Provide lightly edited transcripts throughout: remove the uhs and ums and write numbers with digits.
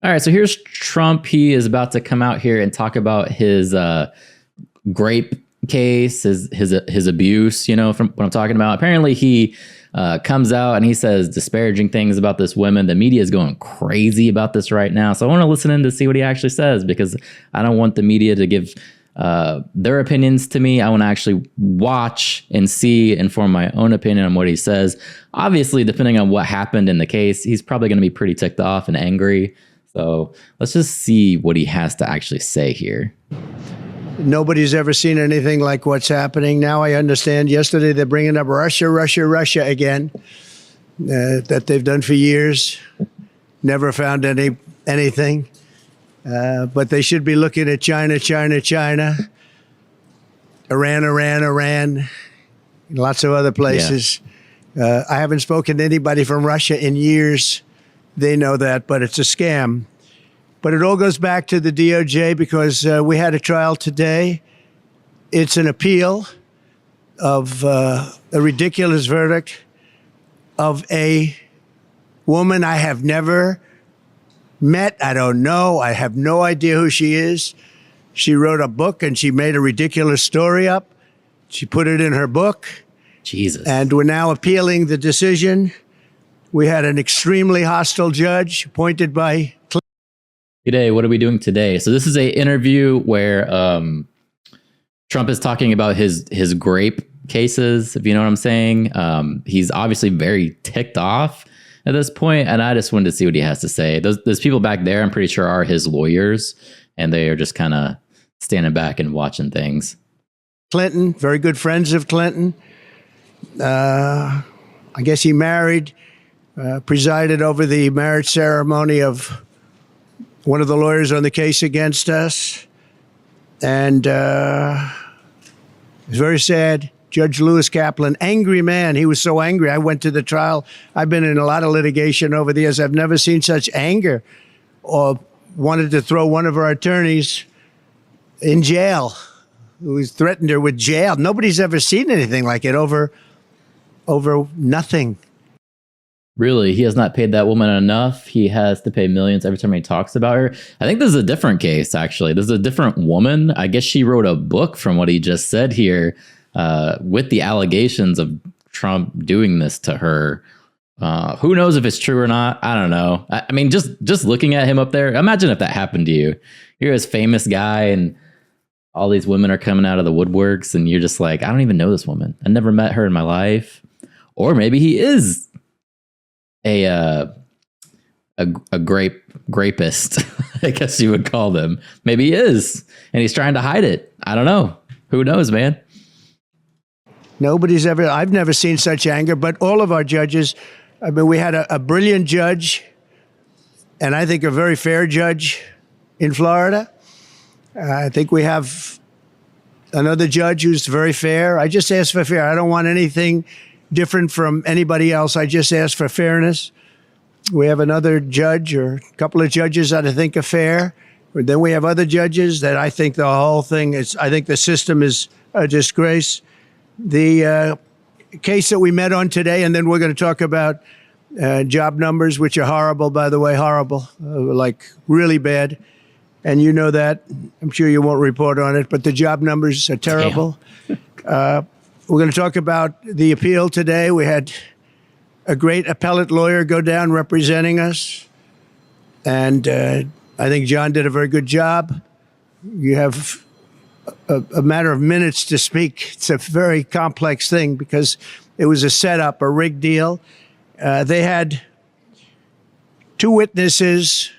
All right, so here's Trump. He is about to come out here and talk about his grape case, his abuse. You know, from what I'm talking about. Apparently, he comes out and he says disparaging things about this woman. The media is going crazy about this right now. So I want to listen in to see what he actually says, because I don't want the media to give their opinions to me. I want to actually watch and see and form my own opinion on what he says. Obviously, depending on what happened in the case, he's probably going to be pretty ticked off and angry. So let's just see what he has to actually say here. Nobody's ever seen anything like what's happening. Now I understand. Yesterday they're bringing up Russia again, that they've done for years. Never found anything. But they should be looking at China, Iran, lots of other places. Yeah. I haven't spoken to anybody from Russia in years. They know that, but it's a scam. But it all goes back to the DOJ, because we had a trial today. It's an appeal of a ridiculous verdict of a woman I have never met. I don't know. I have no idea who she is. She wrote a book and she made a ridiculous story up. She put it in her book. Jesus. And we're now appealing the decision. We had an extremely hostile judge appointed by Clinton. Today, what are we doing today? So this is a interview where Trump is talking about his grape cases, if you know what I'm saying. He's obviously very ticked off at this point, and I just wanted to see what he has to say. Those people back there, I'm pretty sure, are his lawyers, and they are just kind of standing back and watching things. Clinton, very good friends of Clinton. I guess he married, presided over the marriage ceremony of one of the lawyers on the case against us. And it's very sad. Judge Lewis Kaplan, angry man. He was so angry. I went to the trial. I've been in a lot of litigation over the years. I've never seen such anger, or wanted to throw one of our attorneys in jail, who threatened her with jail. Nobody's ever seen anything like it over nothing. Really? He has not paid that woman enough? He has to pay millions every time he talks about her? I think this is a different case, actually. This is a different woman. I guess she wrote a book from what he just said here, with the allegations of Trump doing this to her. Who knows if it's true or not? I don't know. I mean, just looking at him up there, imagine if that happened to you. You're this famous guy and all these women are coming out of the woodworks and you're just like, I don't even know this woman. I never met her in my life. Or maybe he is a grapist, I guess you would call them. Maybe he is, and he's trying to hide it. I don't know. Who knows, man? I've never seen such anger, but all of our judges, I mean, we had a brilliant judge, and I think a very fair judge in Florida. I think we have another judge who's very fair. I just ask for fair. I don't want anything different from anybody else. I just ask for fairness. We have another judge, or a couple of judges that I think are fair. But then we have other judges that I think the whole thing is, I think the system is a disgrace. The case that we met on today, and then we're going to talk about job numbers, which are horrible, by the way, horrible, like really bad. And you know that. I'm sure you won't report on it, but the job numbers are terrible. We're going to talk about the appeal today. We had a great appellate lawyer go down representing us. And I think John did a very good job. You have a matter of minutes to speak. It's a very complex thing because it was a setup, a rigged deal. They had two witnesses.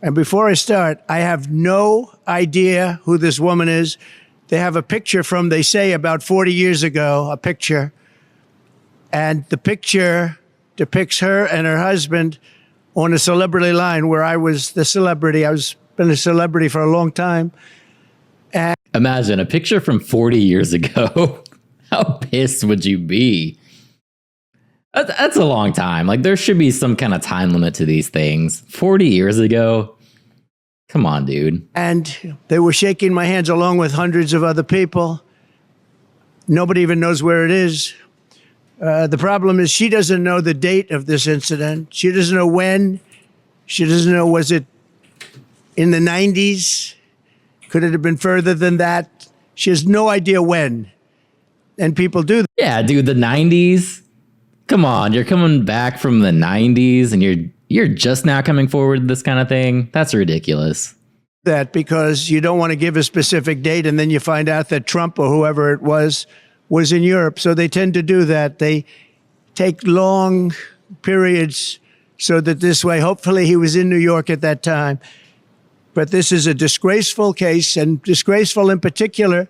And before I start, I have no idea who this woman is. They have a picture from, they say, about 40 years ago, a picture. And the picture depicts her and her husband on a celebrity line where I was the celebrity. I was been a celebrity for a long time. And imagine a picture from 40 years ago. How pissed would you be? That's a long time. Like, there should be some kind of time limit to these things. 40 years ago? Come on, dude. And they were shaking my hands along with hundreds of other people. Nobody even knows where it is. The problem is she doesn't know the date of this incident. She doesn't know when She doesn't know, was it in the 90s? Could it have been further than that? She has no idea when. And people do that. Yeah, dude, the 90s. Come on, you're coming back from the 90s and you're just now coming forward with this kind of thing. That's ridiculous. That because you don't want to give a specific date and then you find out that Trump or whoever it was in Europe. So they tend to do that. They take long periods so that this way, hopefully he was in New York at that time. But this is a disgraceful case, and disgraceful in particular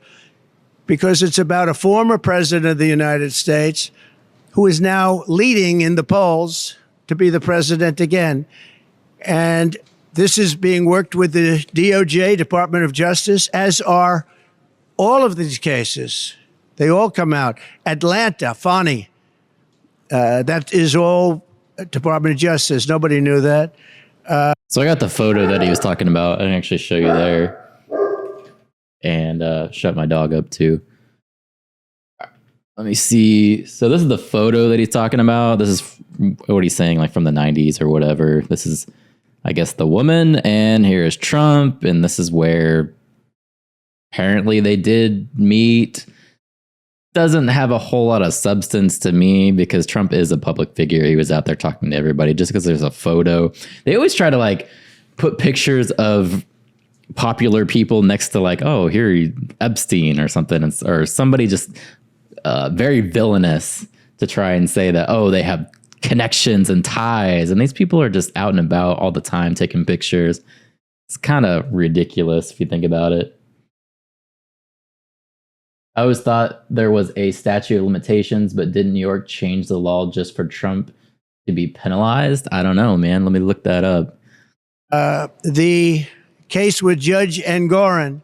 because it's about a former president of the United States who is now leading in the polls to be the president again. And this is being worked with the DOJ, Department of Justice, as are all of these cases. They all come out. Atlanta, Fani, that is all Department of Justice. Nobody knew that. So I got the photo that he was talking about. I can actually show you there. And shut my dog up too. Let me see. So this is the photo that he's talking about. This is what he's saying, like from the 90s or whatever. This is, I guess, the woman. And here is Trump. And this is where apparently they did meet. Doesn't have a whole lot of substance to me because Trump is a public figure. He was out there talking to everybody just because there's a photo. They always try to like put pictures of popular people next to like, oh, here, Epstein or something, or somebody just very villainous to try and say that, oh, they have connections and ties. And these people are just out and about all the time taking pictures. It's kind of ridiculous if you think about it. I always thought there was a statute of limitations, but didn't New York change the law just for Trump to be penalized? I don't know, man. Let me look that up. The case with Judge Engoron,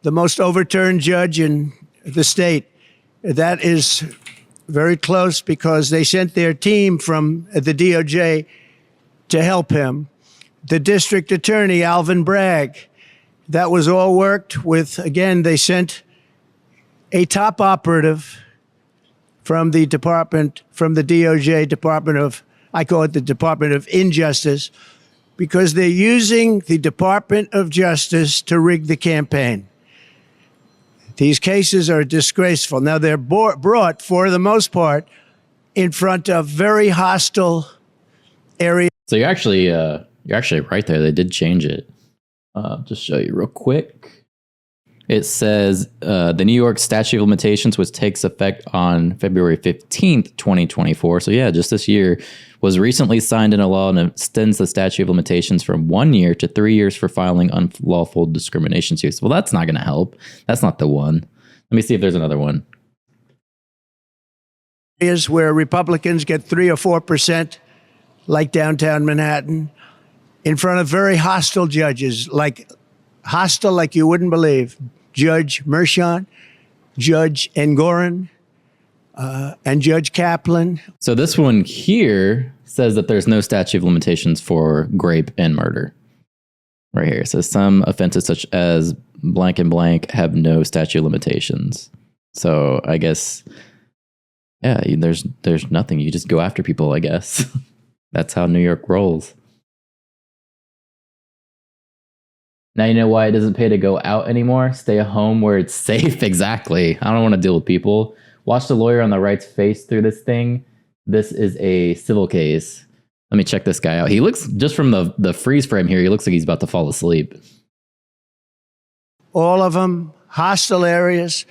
the most overturned judge in the state, that is very close because they sent their team from the DOJ to help him. The district attorney, Alvin Bragg, that was all worked with, again, they sent a top operative from the department, from the DOJ Department of, I call it the Department of Injustice, because they're using the Department of Justice to rig the campaign. These cases are disgraceful. Now, they're brought, for the most part, in front of very hostile areas. So you're actually right there. They did change it. Just show you real quick. It says the New York statute of limitations, which takes effect on February 15th, 2024. So yeah, just this year, was recently signed into law and extends the statute of limitations from 1 year to 3 years for filing unlawful discrimination suits. Well, that's not going to help. That's not the one. Let me see if there's another one. Is where Republicans get 3 or 4%, like downtown Manhattan, in front of very hostile judges, like hostile like you wouldn't believe. Judge Mershon, Judge Engoron, and Judge Kaplan. So this one here says that there's no statute of limitations for rape and murder. Right here. It says some offenses such as blank and blank have no statute of limitations. So I guess, yeah, there's nothing. You just go after people, I guess. That's how New York rolls. Now you know why it doesn't pay to go out anymore? Stay at home where it's safe. Exactly. I don't want to deal with people. Watch the lawyer on the right's face through this thing. This is a civil case. Let me check this guy out. He looks, just from the freeze frame here, he looks like he's about to fall asleep. All of them, hostile areas,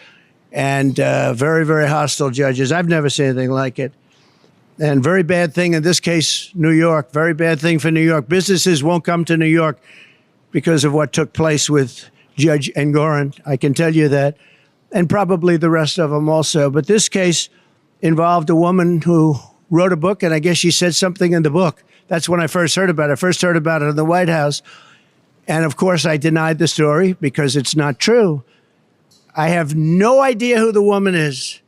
and very, very hostile judges. I've never seen anything like it. And very bad thing in this case, New York. Very bad thing for New York. Businesses won't come to New York because of what took place with Judge Engoron. I can tell you that. And probably the rest of them also. But this case involved a woman who wrote a book, and I guess she said something in the book. That's when I first heard about it. I first heard about it in the White House. And of course, I denied the story because it's not true. I have no idea who the woman is.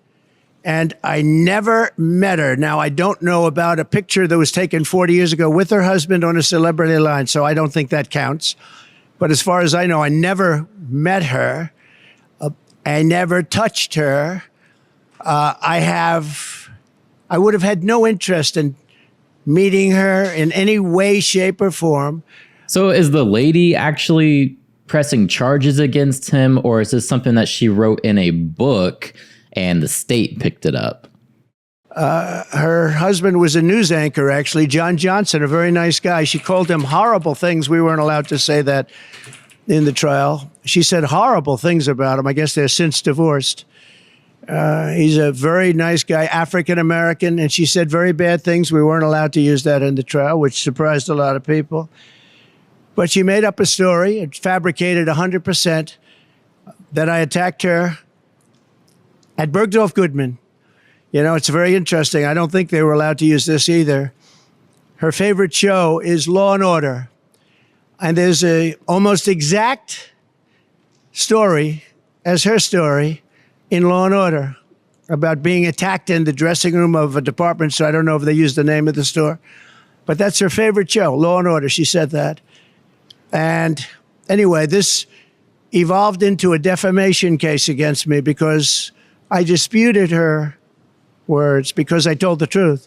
And I never met her. Now, I don't know about a picture that was taken 40 years ago with her husband on a celebrity line, so I don't think that counts. But as far as I know, I never met her. I never touched her. I would have had no interest in meeting her in any way, shape, or form. So is the lady actually pressing charges against him, or is this something that she wrote in a book and the state picked it up? Her husband was a news anchor, actually, John Johnson, a very nice guy. She called him horrible things. We weren't allowed to say that in the trial. She said horrible things about him. I guess they're since divorced. He's a very nice guy, African-American, and she said very bad things. We weren't allowed to use that in the trial, which surprised a lot of people. But she made up a story, it fabricated 100%, that I attacked her at Bergdorf Goodman. You know, it's very interesting. I don't think they were allowed to use this either. Her favorite show is Law and Order. And there's a almost exact story as her story in Law and Order about being attacked in the dressing room of a department store. I don't know if they used the name of the store, but that's her favorite show, Law and Order. She said that. And anyway, this evolved into a defamation case against me because I disputed her words because I told the truth.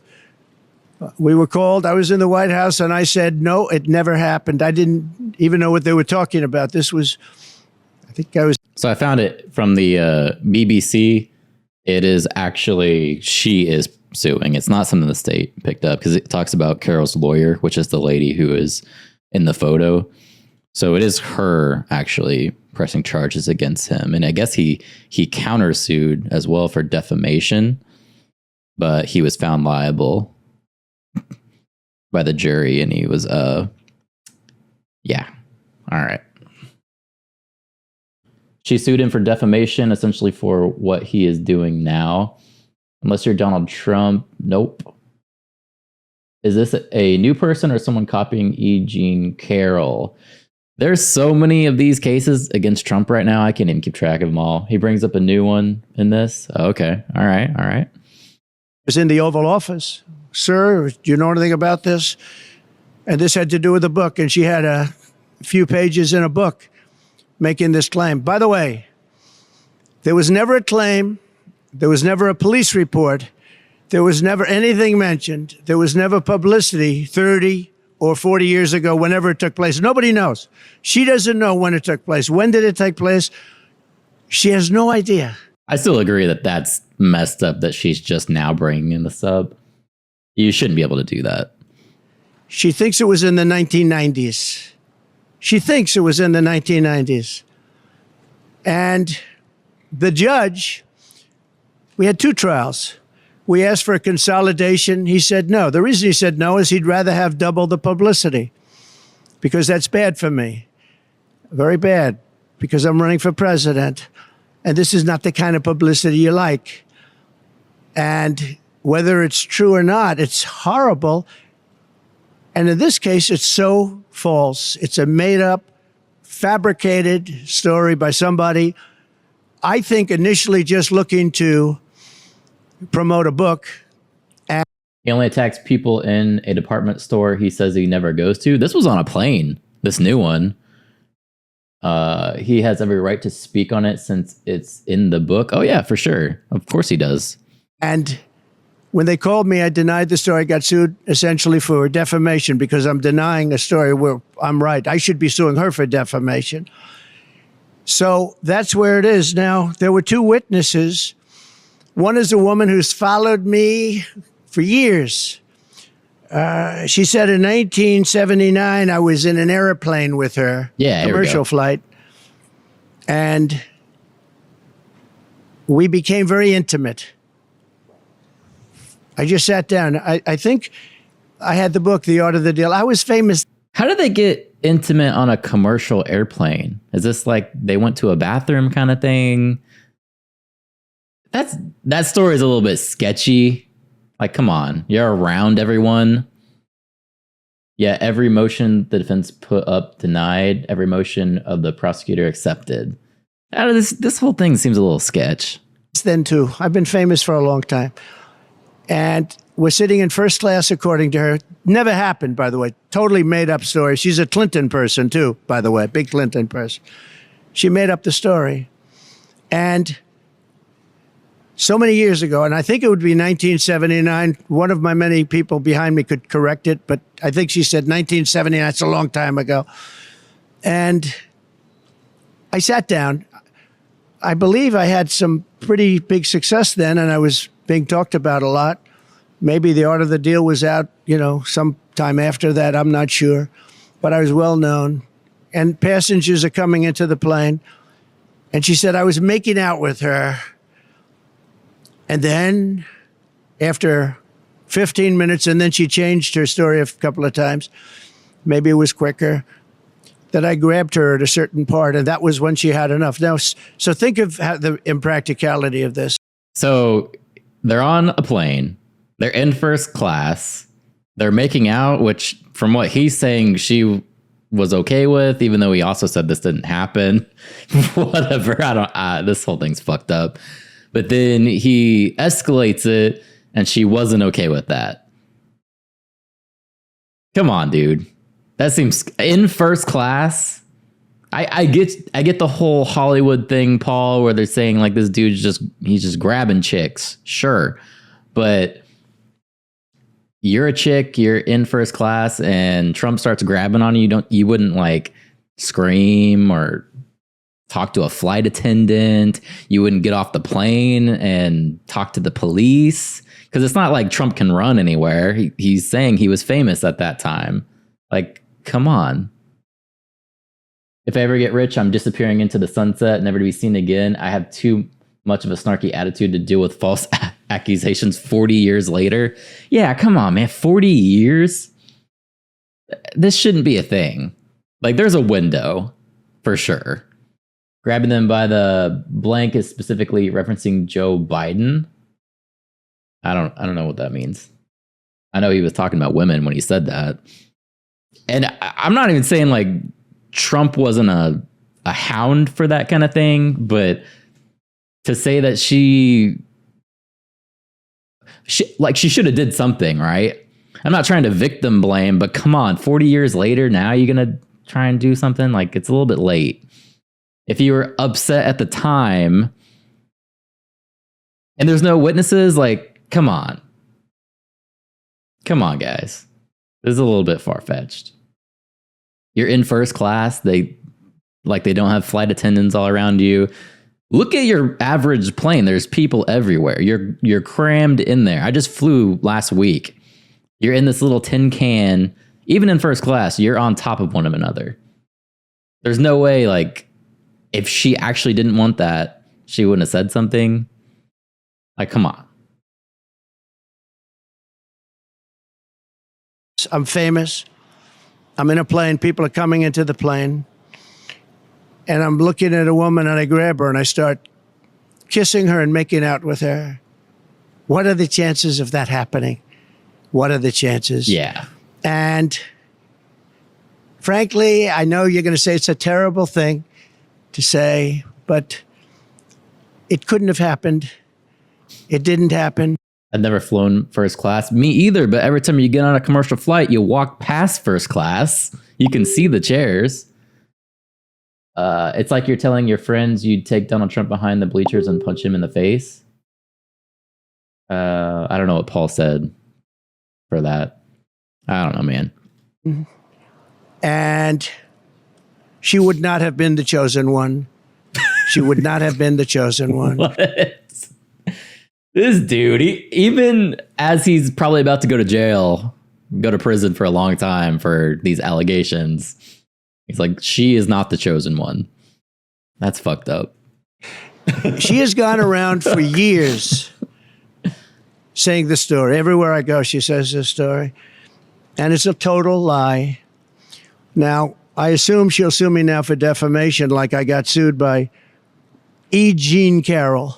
We were called. I was in the White House, and I said, no, it never happened. I didn't even know what they were talking about. This was, I think I was. So I found it from the BBC. It is actually, she is suing. It's not something the state picked up because it talks about Carol's lawyer, which is the lady who is in the photo. So it is her actually pressing charges against him. And I guess he countersued as well for defamation, but he was found liable by the jury, and he was yeah. All right. She sued him for defamation, essentially for what he is doing now. Unless you're Donald Trump, nope. Is this a new person or someone copying E. Jean Carroll? There's so many of these cases against Trump right now. I can't even keep track of them all. He brings up a new one in this. Oh, okay. All right. All right. Was in the Oval Office. Sir, do you know anything about this? And this had to do with the book. And she had a few pages in a book making this claim. By the way, there was never a claim. There was never a police report. There was never anything mentioned. There was never publicity 30 or 40 years ago, whenever it took place. Nobody knows. She doesn't know when it took place. When did it take place? She has no idea. I still agree that that's messed up that she's just now bringing in the sub. You shouldn't be able to do that. She thinks it was in the 1990s. She thinks it was in the 1990s. And the judge, we had two trials. We asked for a consolidation. He said no. The reason he said no is he'd rather have double the publicity because that's bad for me. Very bad, because I'm running for president. And this is not the kind of publicity you like. And whether it's true or not, it's horrible. And in this case, it's so false. It's a made-up, fabricated story by somebody, I think, initially just looking to promote a book. And he only attacks people in a department store he says he never goes to. This was on a plane, this new one. He has every right to speak on it since it's in the book. Oh, yeah, for sure. Of course he does. And when they called me, I denied the story. I got sued essentially for defamation because I'm denying a story where I'm right. I should be suing her for defamation. So that's where it is now. There were two witnesses. One is a woman who's followed me for years. She said in 1979, I was in an airplane with her, commercial flight, and we became very intimate. I just sat down. I think I had the book, The Art of the Deal. I was famous. How did they get intimate on a commercial airplane? Is this like they went to a bathroom kind of thing? That story is a little bit sketchy. Like, come on, you're around everyone. Yeah, every motion the defense put up denied, every motion of the prosecutor accepted. Out of this whole thing seems a little sketch. Then too, I've been famous for a long time. And we're sitting in first class, according to her. Never happened, by the way. Totally made up story. She's a Clinton person too, by the way, big Clinton person. She made up the story. And so many years ago, and I think it would be 1979. One of my many people behind me could correct it, but I think she said 1979. That's a long time ago. And I sat down. I believe I had some pretty big success then, and I was being talked about a lot. Maybe The Art of the Deal was out, sometime after that. I'm not sure. But I was well known. And passengers are coming into the plane. And she said, I was making out with her. And then after 15 minutes, and then she changed her story a couple of times, maybe it was quicker, that I grabbed her at a certain part, and that was when she had enough. Now, so think of the impracticality of this. So they're on a plane. They're in first class. They're making out, which from what he's saying, she was okay with, even though he also said this didn't happen. Whatever. This whole thing's fucked up. But then he escalates it, and she wasn't okay with that. Come on, dude. That seems in first class. I get the whole Hollywood thing, Paul, where they're saying like this dude's he's just grabbing chicks. Sure. But you're a chick, you're in first class, and Trump starts grabbing on you. You wouldn't like scream or talk to a flight attendant. You wouldn't get off the plane and talk to the police, because it's not like Trump can run anywhere. He's saying he was famous at that time. Like, come on. If I ever get rich, I'm disappearing into the sunset, never to be seen again. I have too much of a snarky attitude to deal with false accusations 40 years later. Yeah, come on, man. 40 years? This shouldn't be a thing. Like, there's a window, for sure. Grabbing them by the blank is specifically referencing Joe Biden. I don't know what that means. I know he was talking about women when he said that. And I'm not even saying like Trump wasn't a hound for that kind of thing, but to say that she should have did something, right? I'm not trying to victim blame, but come on, 40 years later, now you're going to try and do something? Like, it's a little bit late. If you were upset at the time and there's no witnesses, like, come on. Come on, guys. This is a little bit far-fetched. You're in first class. They don't have flight attendants all around you. Look at your average plane. There's people everywhere. You're crammed in there. I just flew last week. You're in this little tin can. Even in first class, you're on top of one of another. There's no way, like, if she actually didn't want that, she wouldn't have said something. Like, come on. I'm famous. I'm in a plane. People are coming into the plane. And I'm looking at a woman, and I grab her and I start kissing her and making out with her. What are the chances of that happening? What are the chances? Yeah. And frankly, I know you're going to say it's a terrible thing to say, but it couldn't have happened. It didn't happen. I've never flown first class. Me either, but every time you get on a commercial flight, you walk past first class. You can see the chairs. It's like you're telling your friends you'd take Donald Trump behind the bleachers and punch him in the face. I don't know what Paul said for that. I don't know, man. And she would not have been the chosen one. She would not have been the chosen one. What? This dude, even as he's probably about to go to jail, go to prison for a long time for these allegations, he's like, she is not the chosen one. That's fucked up. She has gone around for years saying this story. Everywhere I go, she says this story. And it's a total lie. Now, I assume she'll sue me now for defamation, like I got sued by E. Jean Carroll.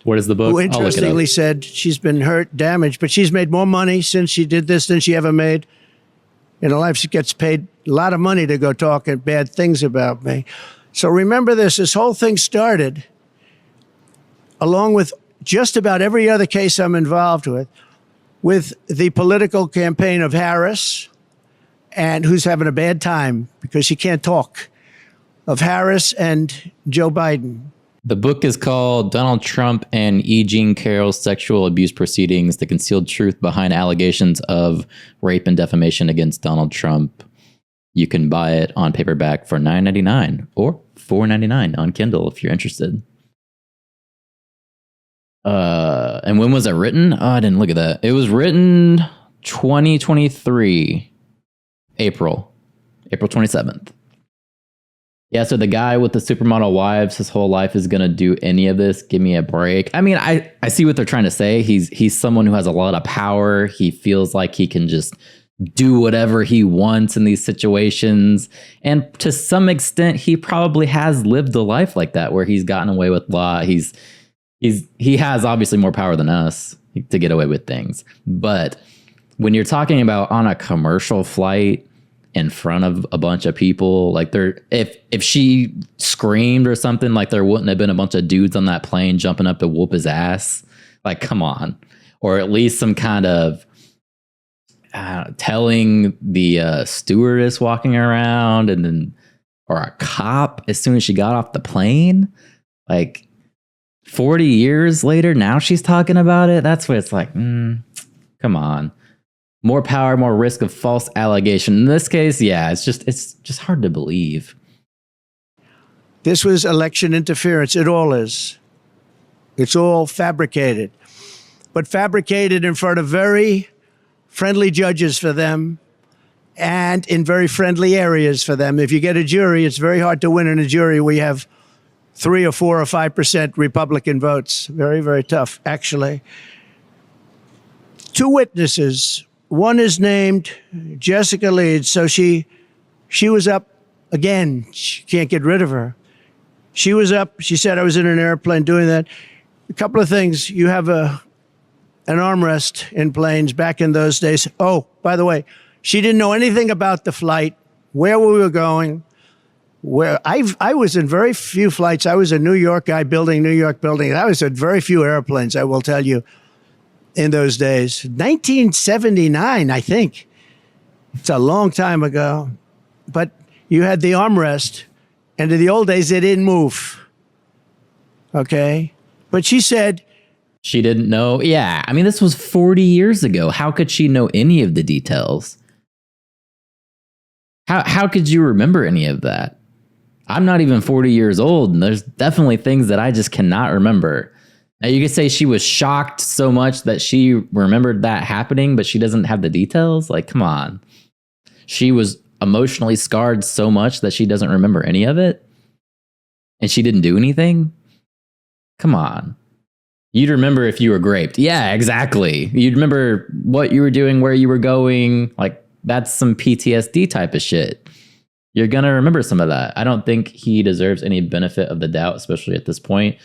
What is the book? Who interestingly said she's been hurt, damaged, but she's made more money since she did this than she ever made in her life. She gets paid a lot of money to go talk bad things about me. So remember this whole thing started, along with just about every other case I'm involved with the political campaign of Harris, and who's having a bad time because she can't talk, of Harris and Joe Biden. The book is called Donald Trump and E. Jean Carroll's Sexual Abuse Proceedings, The Concealed Truth Behind Allegations of Rape and Defamation Against Donald Trump. You can buy it on paperback for $9.99 or $4.99 on Kindle if you're interested. And when was it written? Oh, I didn't look at that. It was written 2023, April 27th. Yeah, so the guy with the supermodel wives, his whole life is going to do any of this. Give me a break. I mean, I see what they're trying to say. He's someone who has a lot of power. He feels like he can just do whatever he wants in these situations. And to some extent, he probably has lived a life like that where he's gotten away with law. He has obviously more power than us to get away with things. But when you're talking about on a commercial flight in front of a bunch of people, like if she screamed or something, like there wouldn't have been a bunch of dudes on that plane jumping up to whoop his ass. Like, come on. Or at least some kind of telling the stewardess walking around and then, or a cop as soon as she got off the plane. Like 40 years later, now she's talking about it. That's what it's like, come on. More power, more risk of false allegation. In this case, yeah, it's just hard to believe. This was election interference. It all is. It's all fabricated. But fabricated in front of very friendly judges for them and in very friendly areas for them. If you get a jury, it's very hard to win in a jury. We have 3 or 4 or 5% Republican votes. Very, very tough, actually. 2 witnesses. One is named Jessica Leeds. So she was up again. She can't get rid of her. She was up. She said, I was in an airplane doing that. A couple of things. You have an armrest in planes back in those days. Oh, by the way, she didn't know anything about the flight, where we were going. Where I was in very few flights. I was a New York guy building New York buildings. I was in very few airplanes, I will tell you, in those days. 1979, I think. It's a long time ago. But you had the armrest, and in the old days, they didn't move. Okay? But she said... She didn't know? Yeah, I mean, this was 40 years ago. How could she know any of the details? How could you remember any of that? I'm not even 40 years old, and there's definitely things that I just cannot remember. Now, you could say she was shocked so much that she remembered that happening, but she doesn't have the details. Like, come on. She was emotionally scarred so much that she doesn't remember any of it, and she didn't do anything. Come on. You'd remember if you were raped. Yeah, exactly. You'd remember what you were doing, where you were going. Like, that's some PTSD type of shit. You're going to remember some of that. I don't think he deserves any benefit of the doubt, especially at this point.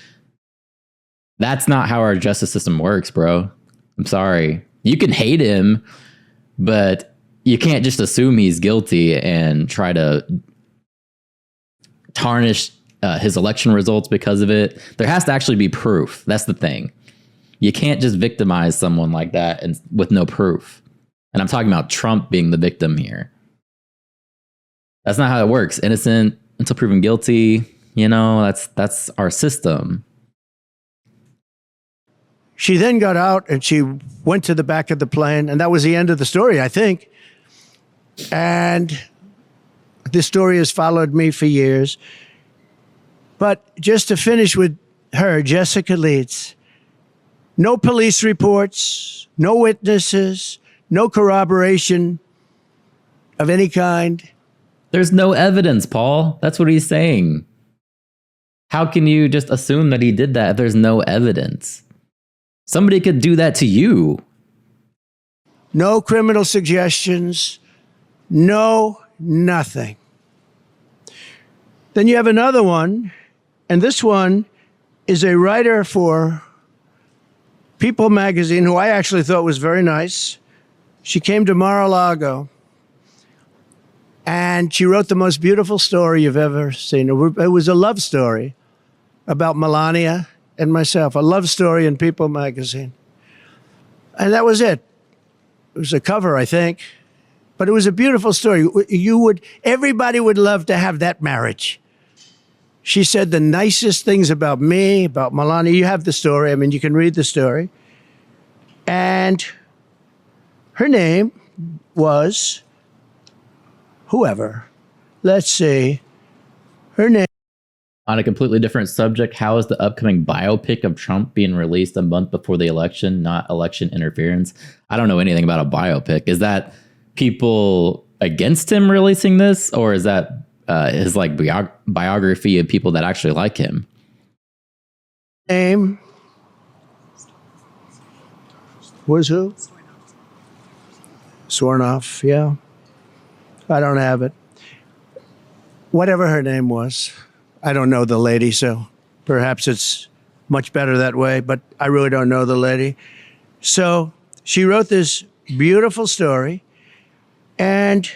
That's not how our justice system works, bro. I'm sorry. You can hate him, but you can't just assume he's guilty and try to tarnish his election results because of it. There has to actually be proof. That's the thing. You can't just victimize someone like that and with no proof. And I'm talking about Trump being the victim here. That's not how it works. Innocent until proven guilty. You know, that's our system. She then got out and she went to the back of the plane, and that was the end of the story, I think. And this story has followed me for years. But just to finish with her, Jessica Leeds, no police reports, no witnesses, no corroboration of any kind. There's no evidence, Paul. That's what he's saying. How can you just assume that he did that if there's no evidence? Somebody could do that to you. No criminal suggestions. No, nothing. Then you have another one, and this one is a writer for People magazine, who I actually thought was very nice. She came to Mar-a-Lago, and she wrote the most beautiful story you've ever seen. It was a love story about Melania and myself, a love story in People magazine. And that was it. It was a cover, I think. But it was a beautiful story. Everybody would love to have that marriage. She said the nicest things about me, about Melania. You have the story. I mean, you can read the story. And her name was whoever. Let's see. Her name. On a completely different subject, how is the upcoming biopic of Trump being released a month before the election, not election interference? I don't know anything about a biopic. Is that people against him releasing this, or is that his like biography of people that actually like him? Name was who? Swornoff, yeah. I don't have it. Whatever her name was. I don't know the lady, so perhaps it's much better that way, but I really don't know the lady. So she wrote this beautiful story, and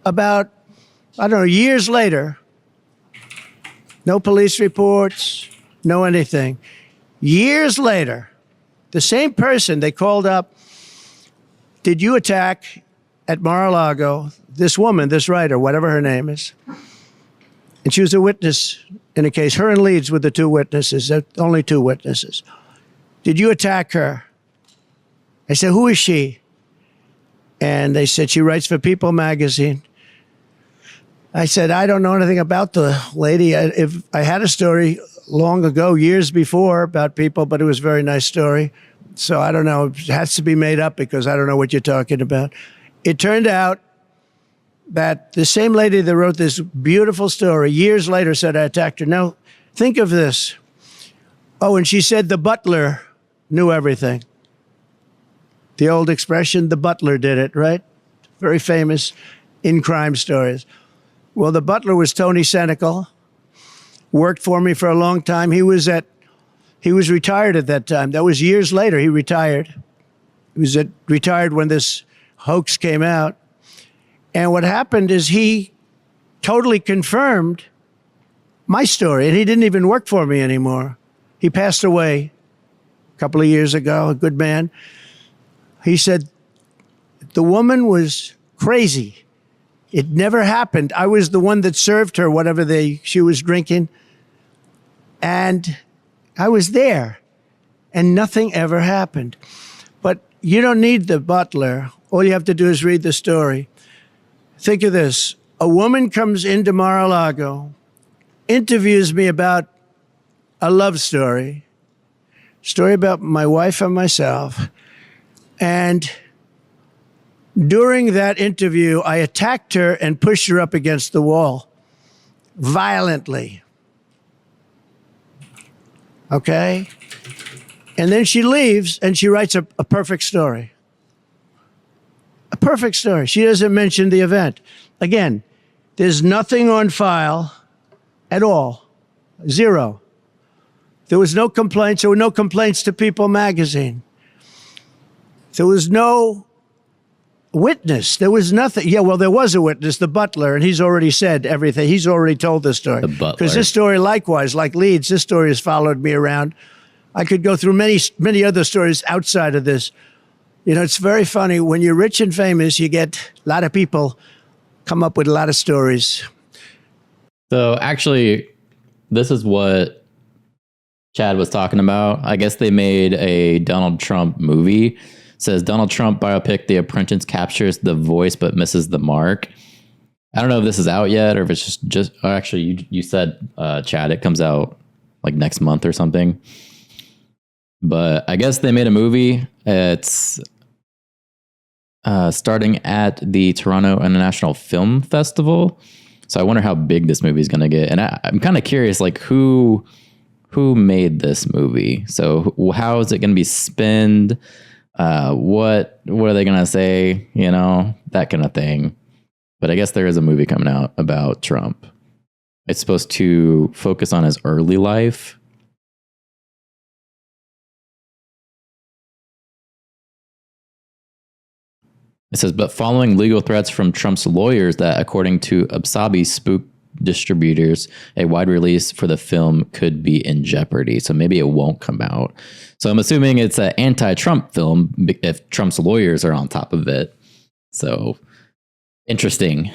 about, I don't know, years later, no police reports, no anything. Years later, the same person they called up, did you attack at Mar-a-Lago this woman, this writer, whatever her name is? And she was a witness in a case. Her and Leeds were the two witnesses, only two witnesses. Did you attack her? I said, who is she? And they said, she writes for People magazine. I said, I don't know anything about the lady. If I had a story long ago, years before, about People, but it was a very nice story. So I don't know. It has to be made up because I don't know what you're talking about. It turned out that the same lady that wrote this beautiful story years later said I attacked her. Now, think of this. Oh, and she said the butler knew everything. The old expression, the butler did it, right? Very famous in crime stories. Well, the butler was Tony Senecal, worked for me for a long time. He was retired at that time. That was years later, he retired. He was retired when this hoax came out. And what happened is he totally confirmed my story, and he didn't even work for me anymore. He passed away a couple of years ago, a good man. He said, the woman was crazy. It never happened. I was the one that served her whatever she was drinking, and I was there, and nothing ever happened. But you don't need the butler. All you have to do is read the story. Think of this. A woman comes into Mar-a-Lago, interviews me about a love story about my wife and myself. And during that interview, I attacked her and pushed her up against the wall violently. Okay? And then she leaves and she writes a perfect story. A perfect story. She doesn't mention the event. Again, there's nothing on file at all. Zero. There was no complaints. There were no complaints to People magazine. There was no witness. There was nothing. Yeah, well, there was a witness, the butler, and he's already said everything. He's already told the story. The butler. Because this story, likewise, like Leeds, this story has followed me around. I could go through many other stories outside of this. You know, it's very funny. When you're rich and famous, you get a lot of people come up with a lot of stories. So actually, this is what Chad was talking about. I guess they made a Donald Trump movie. It says Donald Trump biopic, The Apprentice captures the voice but misses the mark. I don't know if this is out yet or if it's just actually you said, Chad, it comes out like next month or something. But I guess they made a movie. It's starting at the Toronto International Film Festival. So I wonder how big this movie is going to get. And I'm kind of curious, like who made this movie? So how is it going to be spinned? What are they going to say? You know, that kind of thing. But I guess there is a movie coming out about Trump. It's supposed to focus on his early life. It says, but following legal threats from Trump's lawyers that, according to Absabi spook distributors, a wide release for the film could be in jeopardy. So maybe it won't come out. So I'm assuming it's an anti-Trump film if Trump's lawyers are on top of it. So interesting.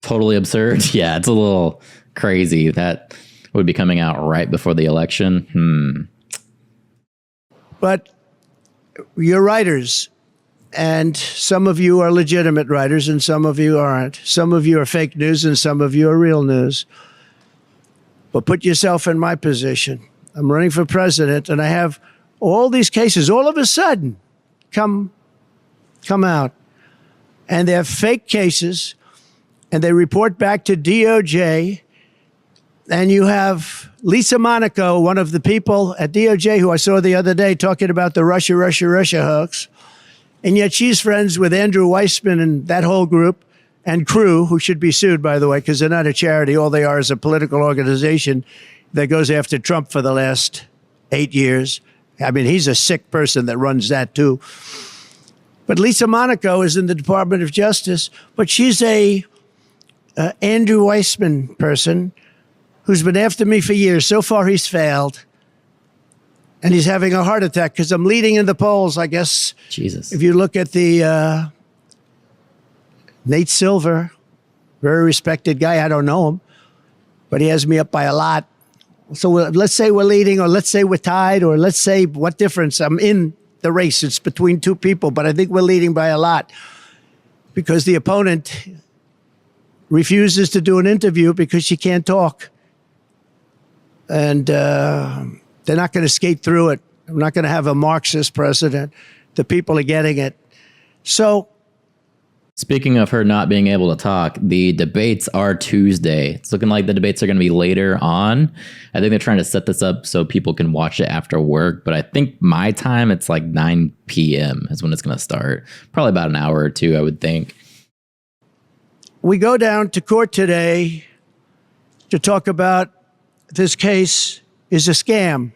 totally absurd. Yeah, it's a little crazy. That would be coming out right before the election. But you're writers, and some of you are legitimate writers, and some of you aren't. Some of you are fake news, and some of you are real news. But put yourself in my position. I'm running for president, and I have all these cases all of a sudden come out. And they're fake cases, and they report back to DOJ. And you have Lisa Monaco, one of the people at DOJ who I saw the other day talking about the Russia hoax. And yet she's friends with Andrew Weissman and that whole group and crew, who should be sued, by the way, because they're not a charity. All they are is a political organization that goes after Trump for the last 8 years. I mean, he's a sick person that runs that, too. But Lisa Monaco is in the Department of Justice, but she's a Andrew Weissman person who's been after me for years. So far, he's failed. And he's having a heart attack because I'm leading in the polls, I guess. Jesus. If you look at the Nate Silver, very respected guy. I don't know him, but he has me up by a lot. So let's say we're leading, or let's say we're tied, or let's say what difference. I'm in the race. It's between two people, but I think we're leading by a lot because the opponent refuses to do an interview because she can't talk. And they're not going to skate through it. I'm not going to have a Marxist president. The people are getting it. So, speaking of her not being able to talk, the debates are Tuesday. It's looking like the debates are going to be later on. I think they're trying to set this up so people can watch it after work. But I think my time, it's like 9 p.m. is when it's going to start. Probably about an hour or two, I would think. We go down to court today to talk about this case is a scam.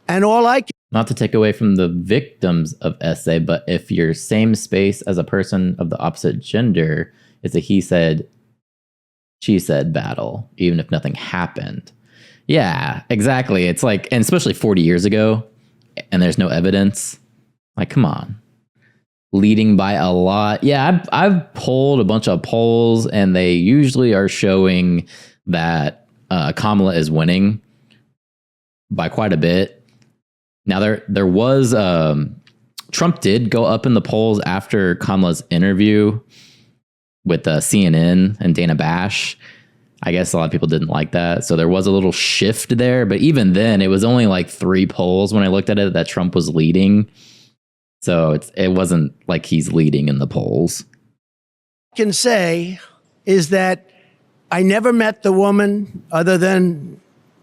And all I can... Not to take away from the victims of SA, but if you're same space as a person of the opposite gender, it's a he said, she said battle, even if nothing happened. Yeah, exactly. It's like, and especially 40 years ago, and there's no evidence. Like, come on. Leading by a lot. Yeah, I've polled a bunch of polls, and they usually are showing that Kamala is winning by quite a bit. Now, there was Trump did go up in the polls after Kamala's interview with CNN and Dana Bash. I guess a lot of people didn't like that. So there was a little shift there. But even then, it was only like 3 polls when I looked at it that Trump was leading. So it wasn't like he's leading in the polls. Can say is that I never met the woman other than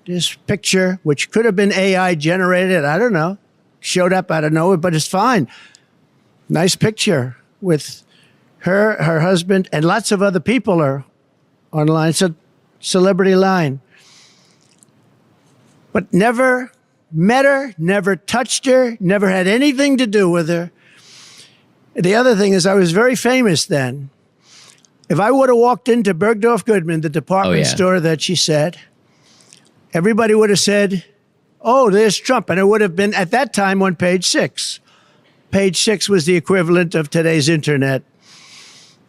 this picture, which could have been AI generated. I don't know. Showed up out of nowhere, but it's fine. Nice picture with her husband, and lots of other people are online. It's a celebrity line. But never met her, never touched her, never had anything to do with her. The other thing is I was very famous then. If I would have walked into Bergdorf Goodman, the department store that she said, everybody would have said, oh, there's Trump. And it would have been, at that time, on page 6. Page 6 was the equivalent of today's internet.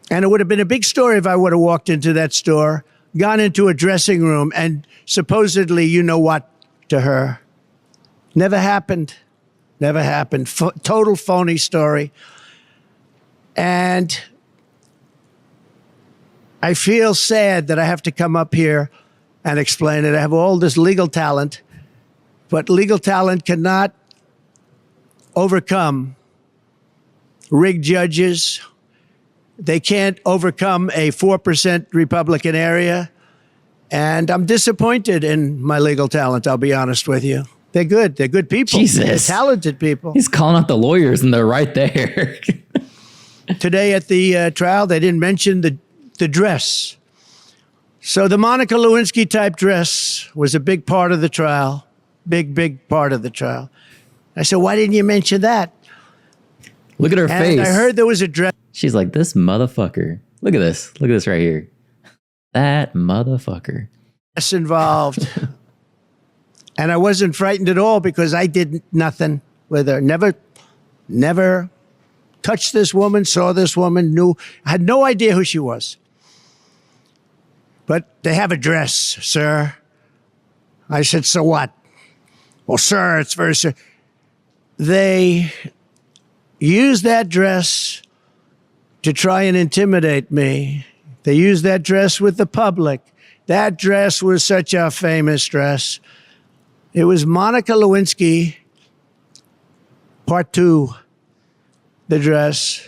And it would have been a big story if I would have walked into that store, gone into a dressing room, and supposedly, you know what, to her. Never happened. Never happened. Total phony story. And I feel sad that I have to come up here and explain it. I have all this legal talent, but legal talent cannot overcome rigged judges. They can't overcome a 4% Republican area. And I'm disappointed in my legal talent, I'll be honest with you. They're good. They're good people. Jesus. They're talented people. He's calling out the lawyers, and they're right there. Today at the trial, they didn't mention the dress. So the Monica Lewinsky type dress was a big part of the trial. Big part of the trial. I said, why didn't you mention that? Look at her face. I heard there was a dress. She's like, this motherfucker. Look at this. Look at this right here. That motherfucker. Involved. And I wasn't frightened at all because I did nothing with her. Never. Touched this woman, saw this woman, I had no idea who she was. But they have a dress, sir. I said, so what? Well, sir, it's very... They used that dress to try and intimidate me. They used that dress with the public. That dress was such a famous dress. It was Monica Lewinsky, part 2, the dress.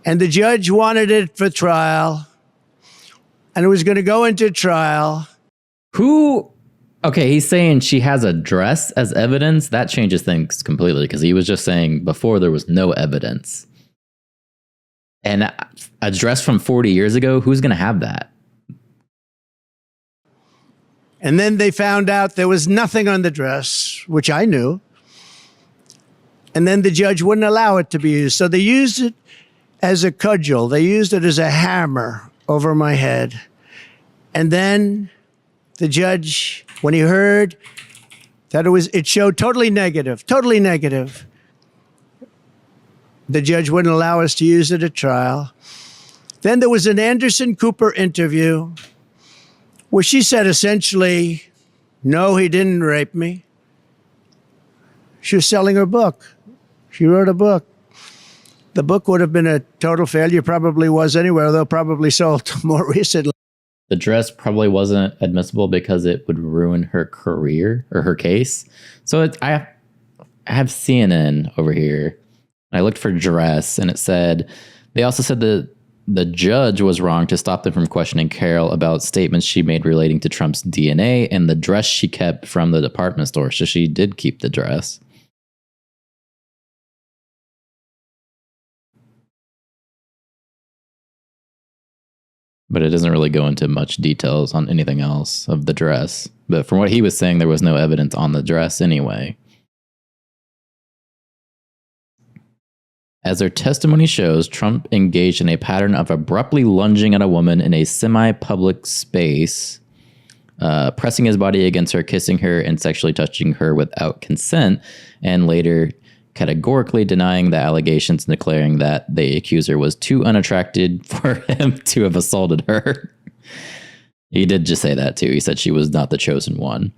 And the judge wanted it for trial. And it was going to go into trial. Who? Okay, he's saying she has a dress as evidence. That changes things completely because he was just saying before there was no evidence. And a dress from 40 years ago, who's going to have that? And then they found out there was nothing on the dress, which I knew. And then the judge wouldn't allow it to be used. So they used it as a cudgel. They used it as a hammer over my head. And then the judge, when he heard that it showed totally negative, the judge wouldn't allow us to use it at trial. Then there was an Anderson Cooper interview where she said essentially, no, he didn't rape me. She was selling her book. She wrote a book. The book would have been a total failure, probably was anyway, although probably sold more recently. The dress probably wasn't admissible because it would ruin her career or her case. So I have CNN over here. I looked for dress and it said, they also said that the judge was wrong to stop them from questioning Carol about statements she made relating to Trump's DNA and the dress she kept from the department store. So she did keep the dress. But it doesn't really go into much details on anything else of the dress. But from what he was saying, there was no evidence on the dress anyway. As their testimony shows, Trump engaged in a pattern of abruptly lunging at a woman in a semi-public space, pressing his body against her, kissing her, and sexually touching her without consent, and later categorically denying the allegations and declaring that the accuser was too unattracted for him to have assaulted her. He did just say that too. He said she was not the chosen one.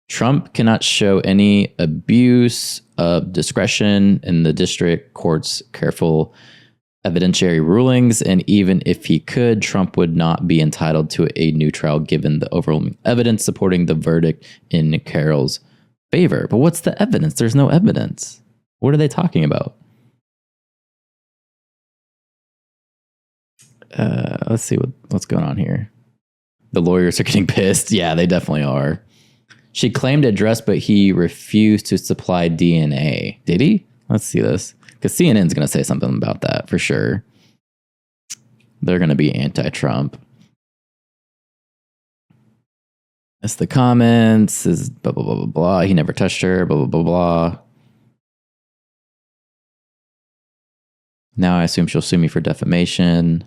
Trump cannot show any abuse of discretion in the district court's careful evidentiary rulings, and even if he could, Trump would not be entitled to a new trial given the overwhelming evidence supporting the verdict in Carol's favor. But what's the evidence? There's no evidence. What are they talking about? Let's see what's going on here. The lawyers are getting pissed. Yeah, they definitely are. She claimed a dress, but he refused to supply DNA. Did he? Let's see this. Because CNN's going to say something about that for sure. They're going to be anti-Trump. That's the comments. Is blah, blah, blah, blah, blah. He never touched her. Blah, blah, blah, blah. Now I assume she'll sue me for defamation.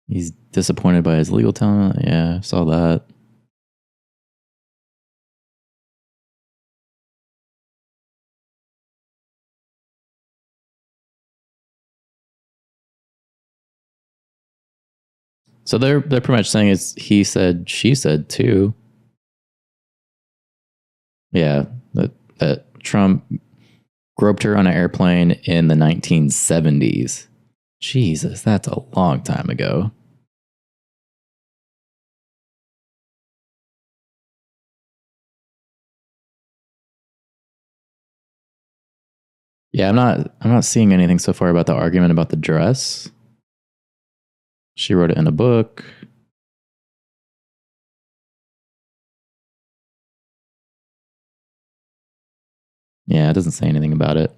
He's disappointed by his legal talent. Yeah, I saw that. So they're pretty much saying it's he said, she said too. Yeah, that Trump groped her on an airplane in the 1970s. Jesus, that's a long time ago. Yeah, I'm not seeing anything so far about the argument about the dress. She wrote it in a book. Yeah, it doesn't say anything about it.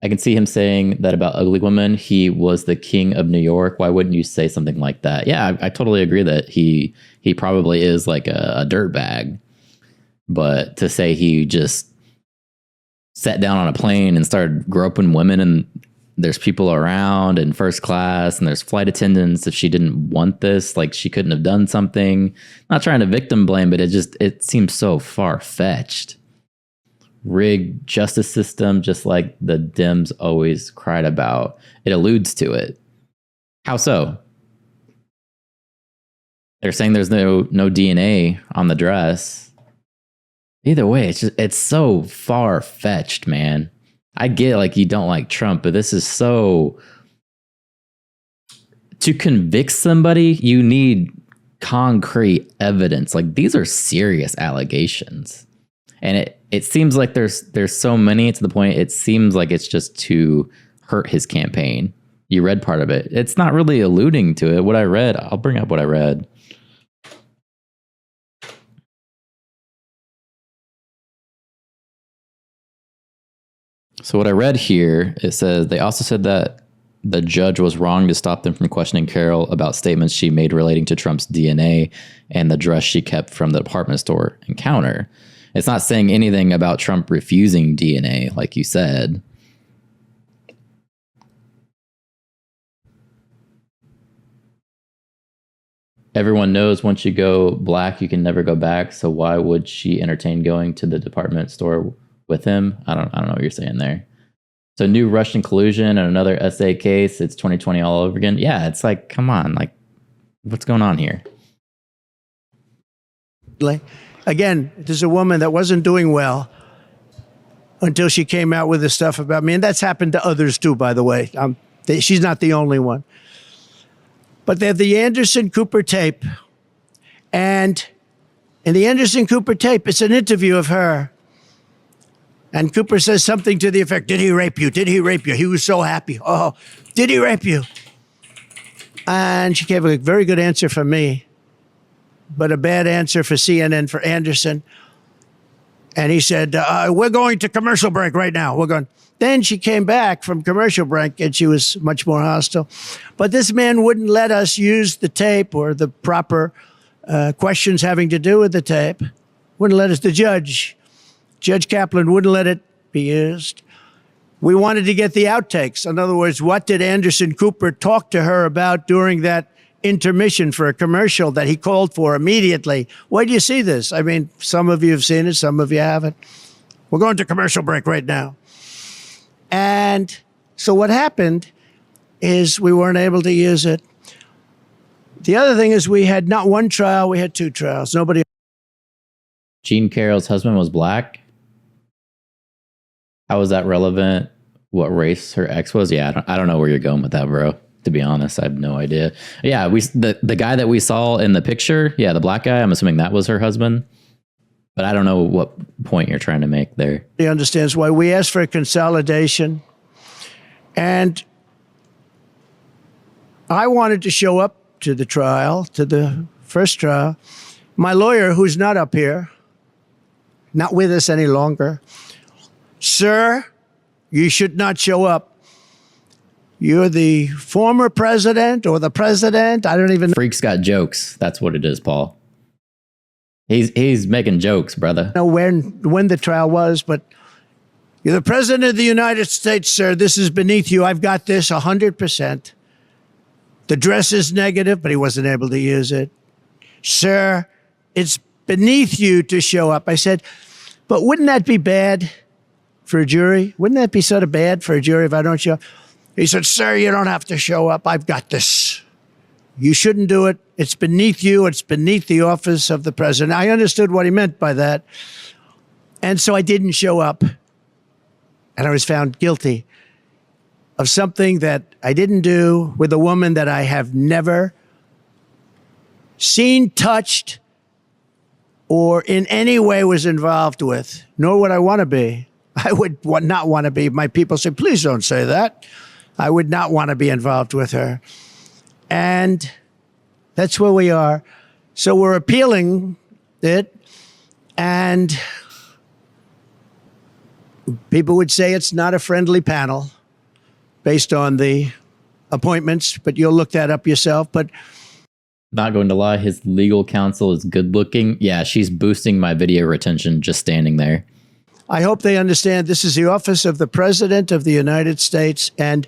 I can see him saying that about Ugly Woman. He was the king of New York. Why wouldn't you say something like that? Yeah, I totally agree that he probably is like a dirtbag. But to say he just sat down on a plane and started groping women there's people around in first class and there's flight attendants. If she didn't want this, like she couldn't have done something. Not trying to victim blame, but it seems so far-fetched. Rigged justice system, just like the Dems always cried about. It alludes to it. How so? They're saying there's no DNA on the dress. Either way, it's so far-fetched, man. I get like you don't like Trump, but this is so... To convict somebody, you need concrete evidence. Like these are serious allegations. And it seems like there's so many to the point it seems like it's just to hurt his campaign. You read part of it. It's not really alluding to it. What I read, I'll bring up what I read. So what I read here, it says they also said that the judge was wrong to stop them from questioning Carol about statements she made relating to Trump's DNA and the dress she kept from the department store encounter. It's not saying anything about Trump refusing DNA, like you said. Everyone knows once you go black, you can never go back. So why would she entertain going to the department store with him? I don't know what you're saying there. So new Russian collusion and another SA case. It's 2020 all over again. Yeah, it's like, come on, like, what's going on here? Again, there's a woman that wasn't doing well until she came out with this stuff about me. And that's happened to others too, by the way. She's not the only one. But they have the Anderson Cooper tape. And in the Anderson Cooper tape, it's an interview of her. And Cooper says something to the effect, did he rape you? Did he rape you? He was so happy. Oh, did he rape you? And she gave a very good answer for me, but a bad answer for CNN, for Anderson. And he said, we're going to commercial break right now. We're going. Then she came back from commercial break and she was much more hostile. But this man wouldn't let us use the tape or the proper questions having to do with the tape. Wouldn't let us, Judge Kaplan wouldn't let it be used. We wanted to get the outtakes. In other words, what did Anderson Cooper talk to her about during that intermission for a commercial that he called for immediately? Where do you see this? I mean, some of you have seen it, some of you haven't. We're going to commercial break right now. And so what happened is we weren't able to use it. The other thing is we had not one trial, we had two trials. Nobody. Jean Carroll's husband was black. How is that relevant? What race her ex was? Yeah, I don't know where you're going with that, bro. To be honest, I have no idea. Yeah, the guy that we saw in the picture, yeah, the black guy, I'm assuming that was her husband. But I don't know what point you're trying to make there. He understands why we asked for a consolidation. And I wanted to show up to the trial, to the first trial. My lawyer, who's not up here, not with us any longer, sir, you should not show up. You're the former president or the president. I don't even know. Freak's got jokes. That's what it is, Paul. He's making jokes, brother. I don't know when the trial was, but you're the president of the United States, sir. This is beneath you. I've got this 100%. The dress is negative, but he wasn't able to use it. Sir, it's beneath you to show up. I said, but wouldn't that be bad for a jury? Wouldn't that be sort of bad for a jury if I don't show up? He said, sir, you don't have to show up. I've got this. You shouldn't do it. It's beneath you. It's beneath the office of the president. I understood what he meant by that. And so I didn't show up. And I was found guilty of something that I didn't do with a woman that I have never seen, touched, or in any way was involved with, nor would I want to be. I would not want to be. My people say, please don't say that. I would not want to be involved with her. And that's where we are. So we're appealing it. And people would say it's not a friendly panel based on the appointments, but you'll look that up yourself. But not going to lie, his legal counsel is good looking. Yeah, she's boosting my video retention just standing there. I hope they understand this is the office of the President of the United States, and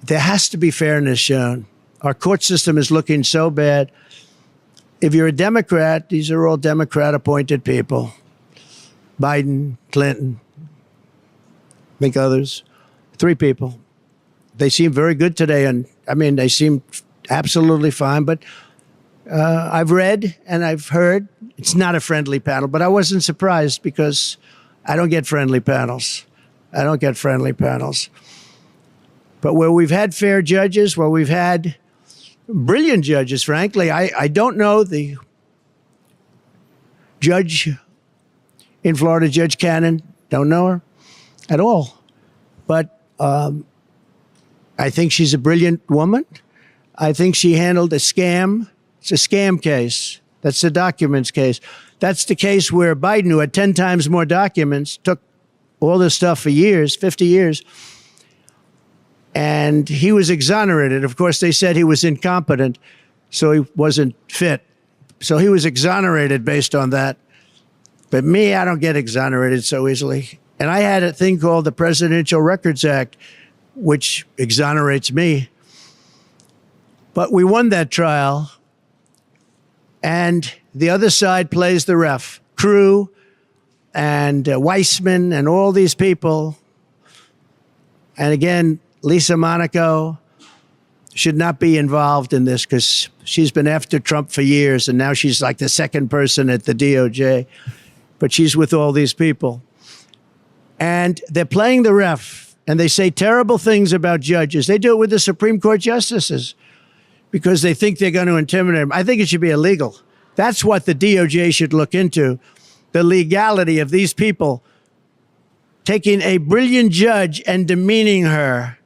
there has to be fairness shown. Our court system is looking so bad. If you're a Democrat, these are all Democrat-appointed people. Biden, Clinton, I think others. 3 people. They seem very good today, and they seem absolutely fine, but I've read and I've heard it's not a friendly panel, but I wasn't surprised because I don't get friendly panels. But where we've had fair judges, where we've had brilliant judges, frankly, I don't know the judge in Florida, Judge Cannon, don't know her at all. But I think she's a brilliant woman. I think she handled a scam. It's a scam case. That's the documents case. That's the case where Biden, who had 10 times more documents, took all this stuff for years, 50 years, and he was exonerated. Of course, they said he was incompetent, so he wasn't fit. So he was exonerated based on that. But me, I don't get exonerated so easily. And I had a thing called the Presidential Records Act, which exonerates me. But we won that trial. And the other side plays the ref. Crew and Weissman and all these people. And again, Lisa Monaco should not be involved in this because she's been after Trump for years, and now she's like the second person at the DOJ. But she's with all these people. And they're playing the ref, and they say terrible things about judges. They do it with the Supreme Court justices because they think they're going to intimidate them. I think it should be illegal. That's what the DOJ should look into, the legality of these people taking a brilliant judge and demeaning her,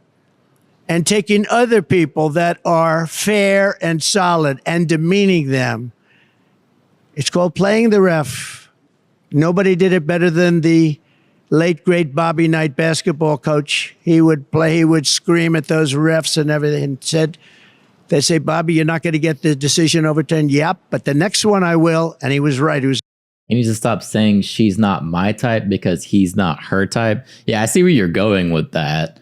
and taking other people that are fair and solid and demeaning them. It's called playing the ref. Nobody did it better than the late, great Bobby Knight basketball coach. He would play, he would scream at those refs and everything, and they say, Bobby, you're not going to get the decision overturned. Yep, but the next one I will. And he was right. He needs to stop saying she's not my type because he's not her type. Yeah, I see where you're going with that.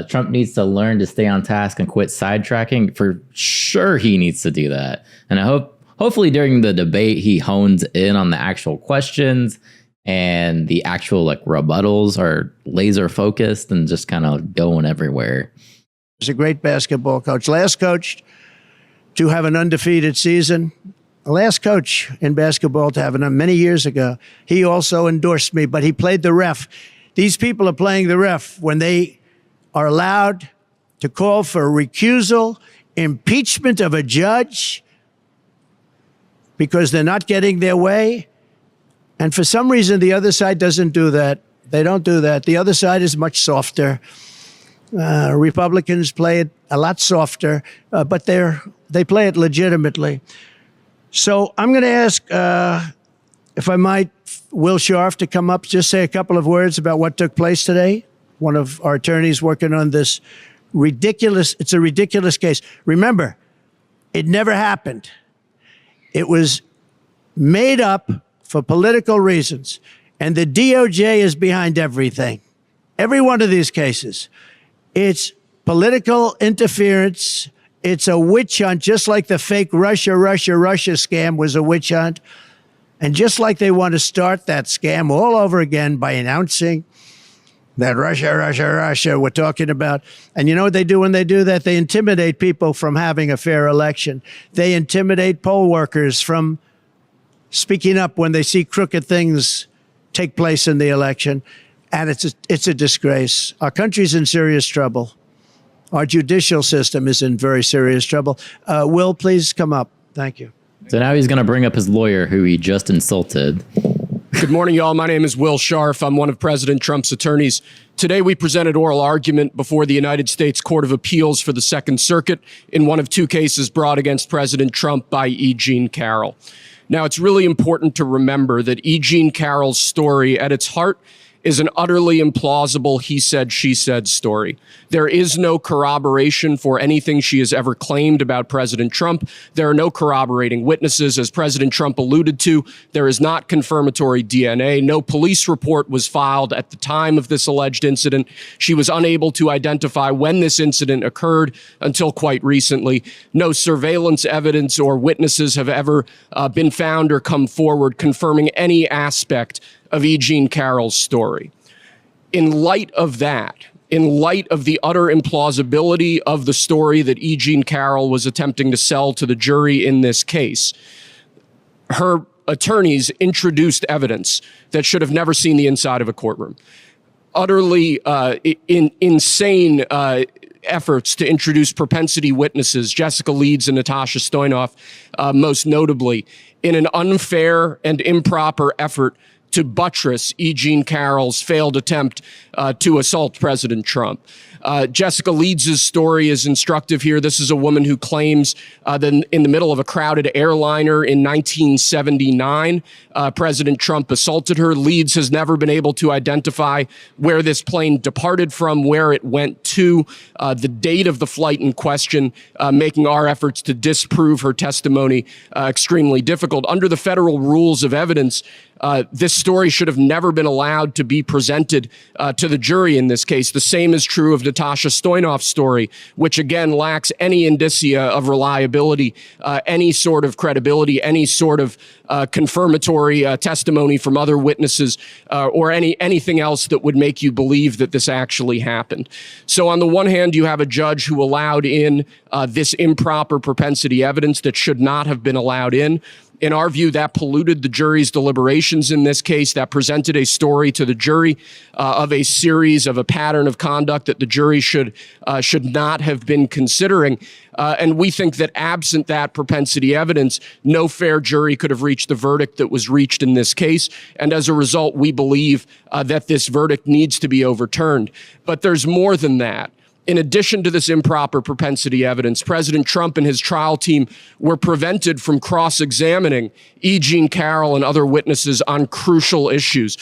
Trump needs to learn to stay on task and quit sidetracking. For sure, he needs to do that. And I hopefully during the debate, he hones in on the actual questions and the actual rebuttals are laser focused and just kind of going everywhere. He's a great basketball coach. Last coach to have an undefeated season. The last coach in basketball to have it many years ago. He also endorsed me, but he played the ref. These people are playing the ref when they are allowed to call for recusal, impeachment of a judge because they're not getting their way. And for some reason, the other side doesn't do that. They don't do that. The other side is much softer. Republicans play it a lot softer, but they play it legitimately. So I'm going to ask, if I might, Will Scharf to come up, just say a couple of words about what took place today. One of our attorneys working on this it's a ridiculous case. Remember, it never happened. It was made up for political reasons. And the DOJ is behind everything. Every one of these cases. It's political interference. It's a witch hunt, just like the fake Russia scam was a witch hunt. And just like they want to start that scam all over again by announcing that Russia we're talking about. And you know what they do when they do that? They intimidate people from having a fair election. They intimidate poll workers from speaking up when they see crooked things take place in the election. And it's a disgrace. Our country's in serious trouble. Our judicial system is in very serious trouble. Will, please come up. Thank you. So now he's going to bring up his lawyer who he just insulted. Good morning, y'all. My name is Will Scharf. I'm one of President Trump's attorneys. Today, we presented oral argument before the United States Court of Appeals for the Second Circuit in one of 2 cases brought against President Trump by E. Jean Carroll. Now, it's really important to remember that E. Jean Carroll's story at its heart is an utterly implausible he said, she said story. There is no corroboration for anything she has ever claimed about President Trump. There are no corroborating witnesses. As President Trump alluded to, there is not confirmatory DNA. No police report was filed at the time of this alleged incident. She was unable to identify when this incident occurred until quite recently. No surveillance evidence or witnesses have ever been found or come forward confirming any aspect of E. Jean Carroll's story. In light of that, in light of the utter implausibility of the story that E. Jean Carroll was attempting to sell to the jury in this case, her attorneys introduced evidence that should have never seen the inside of a courtroom. Utterly insane efforts to introduce propensity witnesses, Jessica Leeds and Natasha Stoynoff, most notably, in an unfair and improper effort to buttress E. Jean Carroll's failed attempt to assault President Trump. Jessica Leeds' story is instructive here. This is a woman who claims that in the middle of a crowded airliner in 1979, President Trump assaulted her. Leeds has never been able to identify where this plane departed from, where it went to, the date of the flight in question, making our efforts to disprove her testimony extremely difficult. Under the federal rules of evidence, this story should have never been allowed to be presented to the jury in this case. The same is true of Natasha Stoynoff's story, which again lacks any indicia of reliability, any sort of credibility, any sort of confirmatory testimony from other witnesses, or anything else that would make you believe that this actually happened. So on the one hand, you have a judge who allowed in this improper propensity evidence that should not have been allowed in. In our view, that polluted the jury's deliberations in this case. That presented a story to the jury of a series of a pattern of conduct that the jury should not have been considering. And we think that absent that propensity evidence, no fair jury could have reached the verdict that was reached in this case. And as a result, we believe that this verdict needs to be overturned. But there's more than that. In addition to this improper propensity evidence, President Trump and his trial team were prevented from cross-examining E. Jean Carroll and other witnesses on crucial issues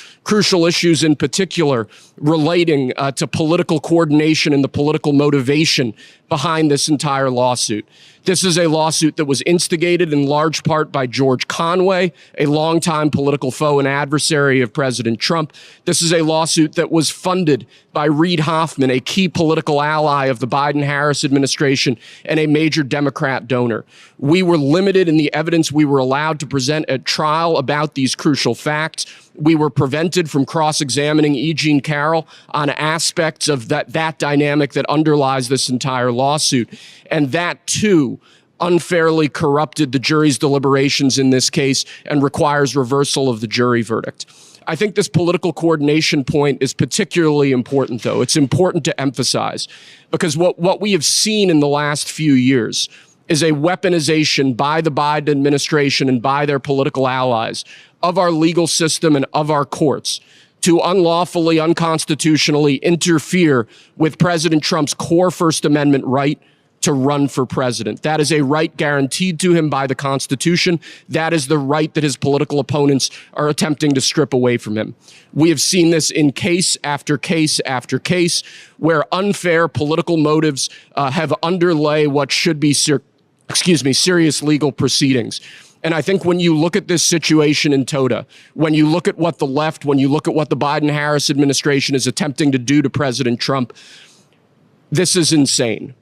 in particular relating to political coordination and the political motivation behind this entire lawsuit. This is a lawsuit that was instigated in large part by George Conway, a longtime political foe and adversary of President Trump. This is a lawsuit that was funded by Reid Hoffman, a key political ally of the Biden-Harris administration and a major Democrat donor. We were limited in the evidence we were allowed to present at trial about these crucial facts. We were prevented from cross-examining E. Jean Carroll on aspects of that dynamic that underlies this entire lawsuit. And that, too, unfairly corrupted the jury's deliberations in this case and requires reversal of the jury verdict. I think this political coordination point is particularly important, though. It's important to emphasize because what we have seen in the last few years is a weaponization by the Biden administration and by their political allies of our legal system and of our courts to unlawfully, unconstitutionally interfere with President Trump's core First Amendment right to run for president. That is a right guaranteed to him by the Constitution. That is the right that his political opponents are attempting to strip away from him. We have seen this in case after case after case where unfair political motives have underlay what should be serious legal proceedings. And I think when you look at this situation in toto, when you look at what the left, when you look at what the Biden-Harris administration is attempting to do to President Trump, this is insane.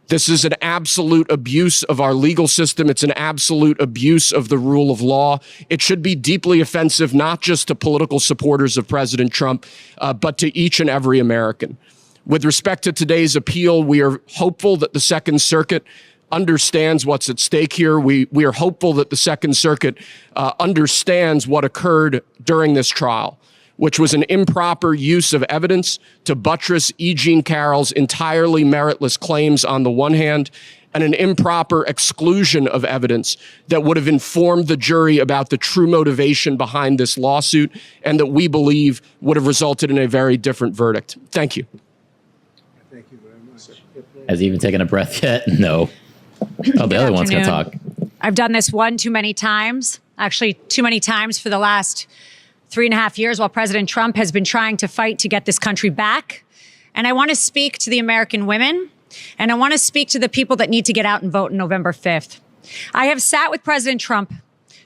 This is an absolute abuse of our legal system. It's an absolute abuse of the rule of law. It should be deeply offensive, not just to political supporters of President Trump, but to each and every American. With respect to today's appeal, we are hopeful that the Second Circuit understands what's at stake here. We are hopeful that the Second Circuit understands what occurred during this trial, which was an improper use of evidence to buttress E. Jean Carroll's entirely meritless claims on the one hand, and an improper exclusion of evidence that would have informed the jury about the true motivation behind this lawsuit and that we believe would have resulted in a very different verdict. Thank you. Thank you very much. Has he even taken a breath yet? No. Oh, the other one's going to talk. I've done this one too many times, actually too many times for the last 3.5 years while President Trump has been trying to fight to get this country back. And I want to speak to the American women, and I want to speak to the people that need to get out and vote on November 5th. I have sat with President Trump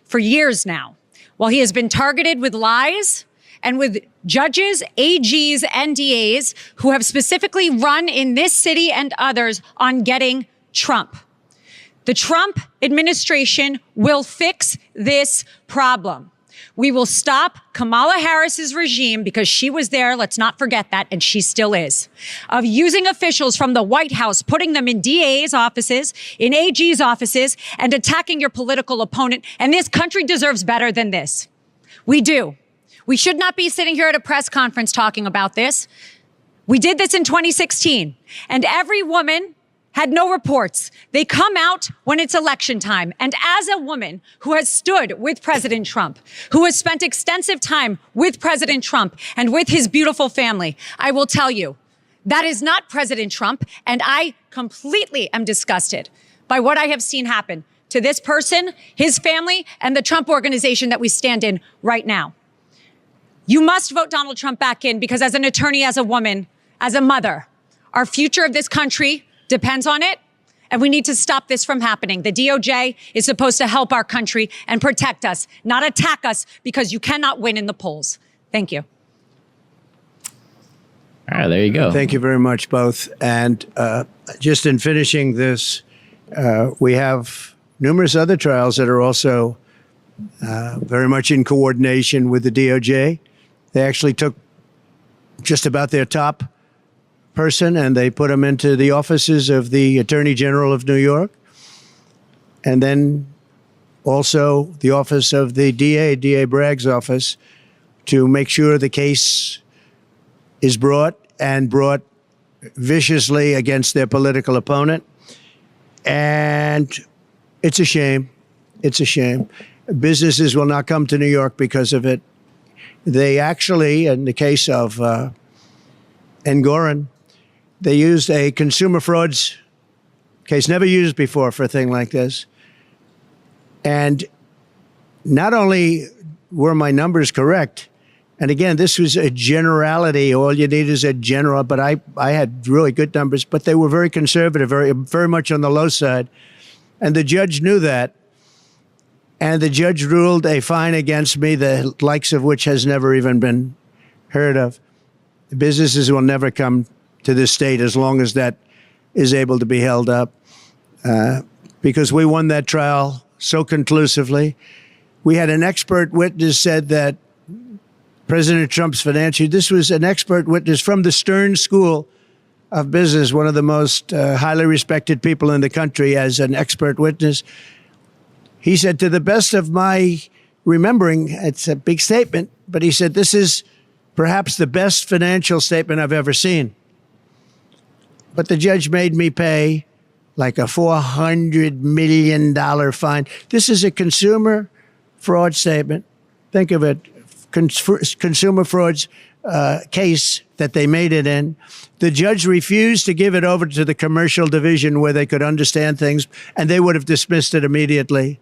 for years now, while he has been targeted with lies and with judges, AGs, and DAs who have specifically run in this city and others on getting Trump. The Trump administration will fix this problem. We will stop Kamala Harris's regime, because she was there, let's not forget that, and she still is, of using officials from the White House, putting them in DA's offices, in AG's offices, and attacking your political opponent. And this country deserves better than this. We do. We should not be sitting here at a press conference talking about this. We did this in 2016, and every woman had no reports. They come out when it's election time. And as a woman who has stood with President Trump, who has spent extensive time with President Trump and with his beautiful family, I will tell you, that is not President Trump. And I completely am disgusted by what I have seen happen to this person, his family, and the Trump organization that we stand in right now. You must vote Donald Trump back in, because as an attorney, as a woman, as a mother, our future of this country depends on it, and we need to stop this from happening. The DOJ is supposed to help our country and protect us, not attack us, because you cannot win in the polls. Thank you. All right, there you go. Thank you very much, both. And just in finishing this, we have numerous other trials that are also very much in coordination with the DOJ. They actually took just about their top person and they put him into the offices of the Attorney General of New York, and then also the office of the DA Bragg's office, to make sure the case is brought viciously against their political opponent. And it's a shame. It's a shame. Businesses will not come to New York because of it. They actually, in the case of Engoron, they used a consumer frauds case, never used before for a thing like this. And not only were my numbers correct, and again, this was a generality, all you need is a general, but I had really good numbers, but they were very conservative, very much on the low side. And the judge knew that. And the judge ruled a fine against me, the likes of which has never even been heard of. Businesses will never come to this state as long as that is able to be held up, because we won that trial so conclusively. We had an expert witness said that President Trump's this was an expert witness from the Stern School of Business, one of the most highly respected people in the country, as an expert witness. He said, to the best of my remembering, it's a big statement, but he said, this is perhaps the best financial statement I've ever seen. But the judge made me pay like a $400 million fine. This is a consumer fraud statement. Think of it, consumer frauds case that they made it in. The judge refused to give it over to the commercial division where they could understand things, and they would have dismissed it immediately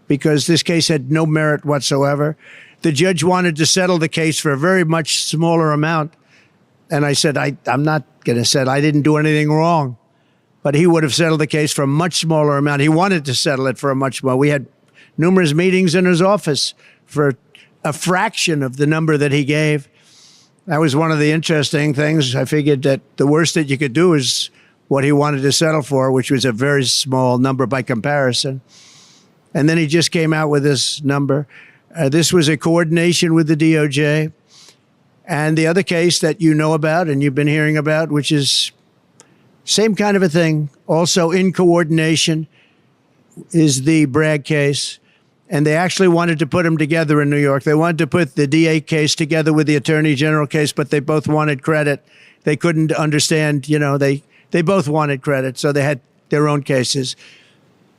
because this case had no merit whatsoever. The judge wanted to settle the case for a very much smaller amount. And I said, I'm not going to settle. I didn't do anything wrong. But he would have settled the case for a much smaller amount. He wanted to settle it for a much more. We had numerous meetings in his office for a fraction of the number that he gave. That was one of the interesting things. I figured that the worst that you could do is what he wanted to settle for, which was a very small number by comparison. And then he just came out with this number. This was a coordination with the DOJ. And the other case that you know about and you've been hearing about, which is same kind of a thing, also in coordination, is the Bragg case. And they actually wanted to put them together in New York. They wanted to put the DA case together with the Attorney General case, but they both wanted credit. They couldn't understand, they both wanted credit, so they had their own cases.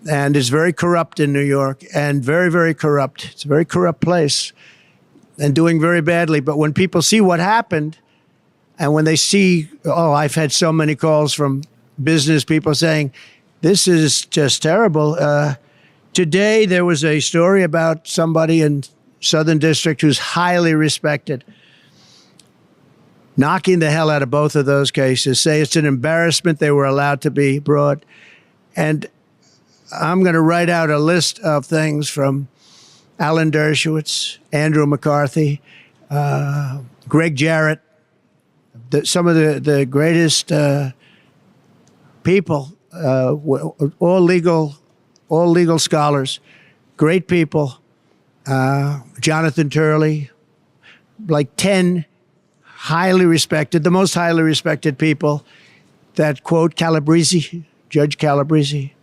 And it's very corrupt in New York, and very, very corrupt. It's a very corrupt place and doing very badly. But when people see what happened, and when they see, I've had so many calls from business people saying, this is just terrible. Today, there was a story about somebody in Southern District, who's highly respected, knocking the hell out of both of those cases, say it's an embarrassment they were allowed to be brought. And I'm going to write out a list of things from Alan Dershowitz, Andrew McCarthy, Greg Jarrett, some of the greatest people, all legal scholars, great people, Jonathan Turley, like 10 highly respected, the most highly respected people that quote Calabrese, Judge Calabrese,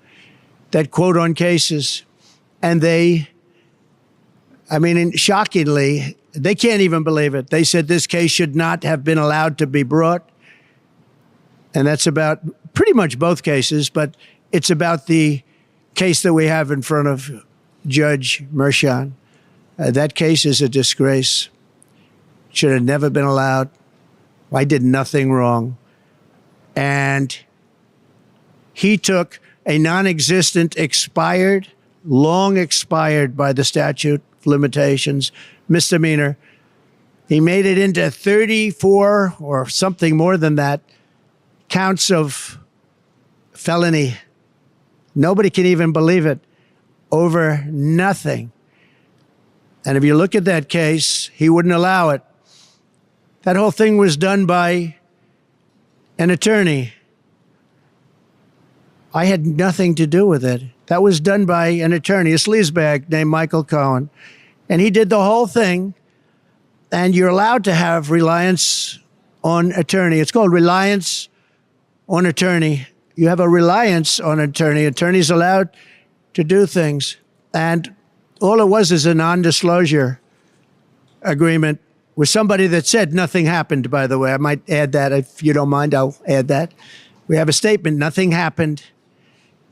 that quote on cases. And shockingly, they can't even believe it. They said this case should not have been allowed to be brought. And that's about pretty much both cases, but it's about the case that we have in front of Judge Mershon. That case is a disgrace. Should have never been allowed. I did nothing wrong. And he took a non-existent, expired, long expired by the statute of limitations, misdemeanor. He made it into 34 or something more than that counts of felony. Nobody can even believe it. Over nothing. And if you look at that case, he wouldn't allow it. That whole thing was done by an attorney. I had nothing to do with it. That was done by an attorney, a sleazebag named Michael Cohen. And he did the whole thing. And you're allowed to have reliance on attorney. It's called reliance on attorney. You have a reliance on attorney. Attorney's allowed to do things. And all it was is a non-disclosure agreement with somebody that said nothing happened, by the way. I might add that. If you don't mind, I'll add that. We have a statement, nothing happened.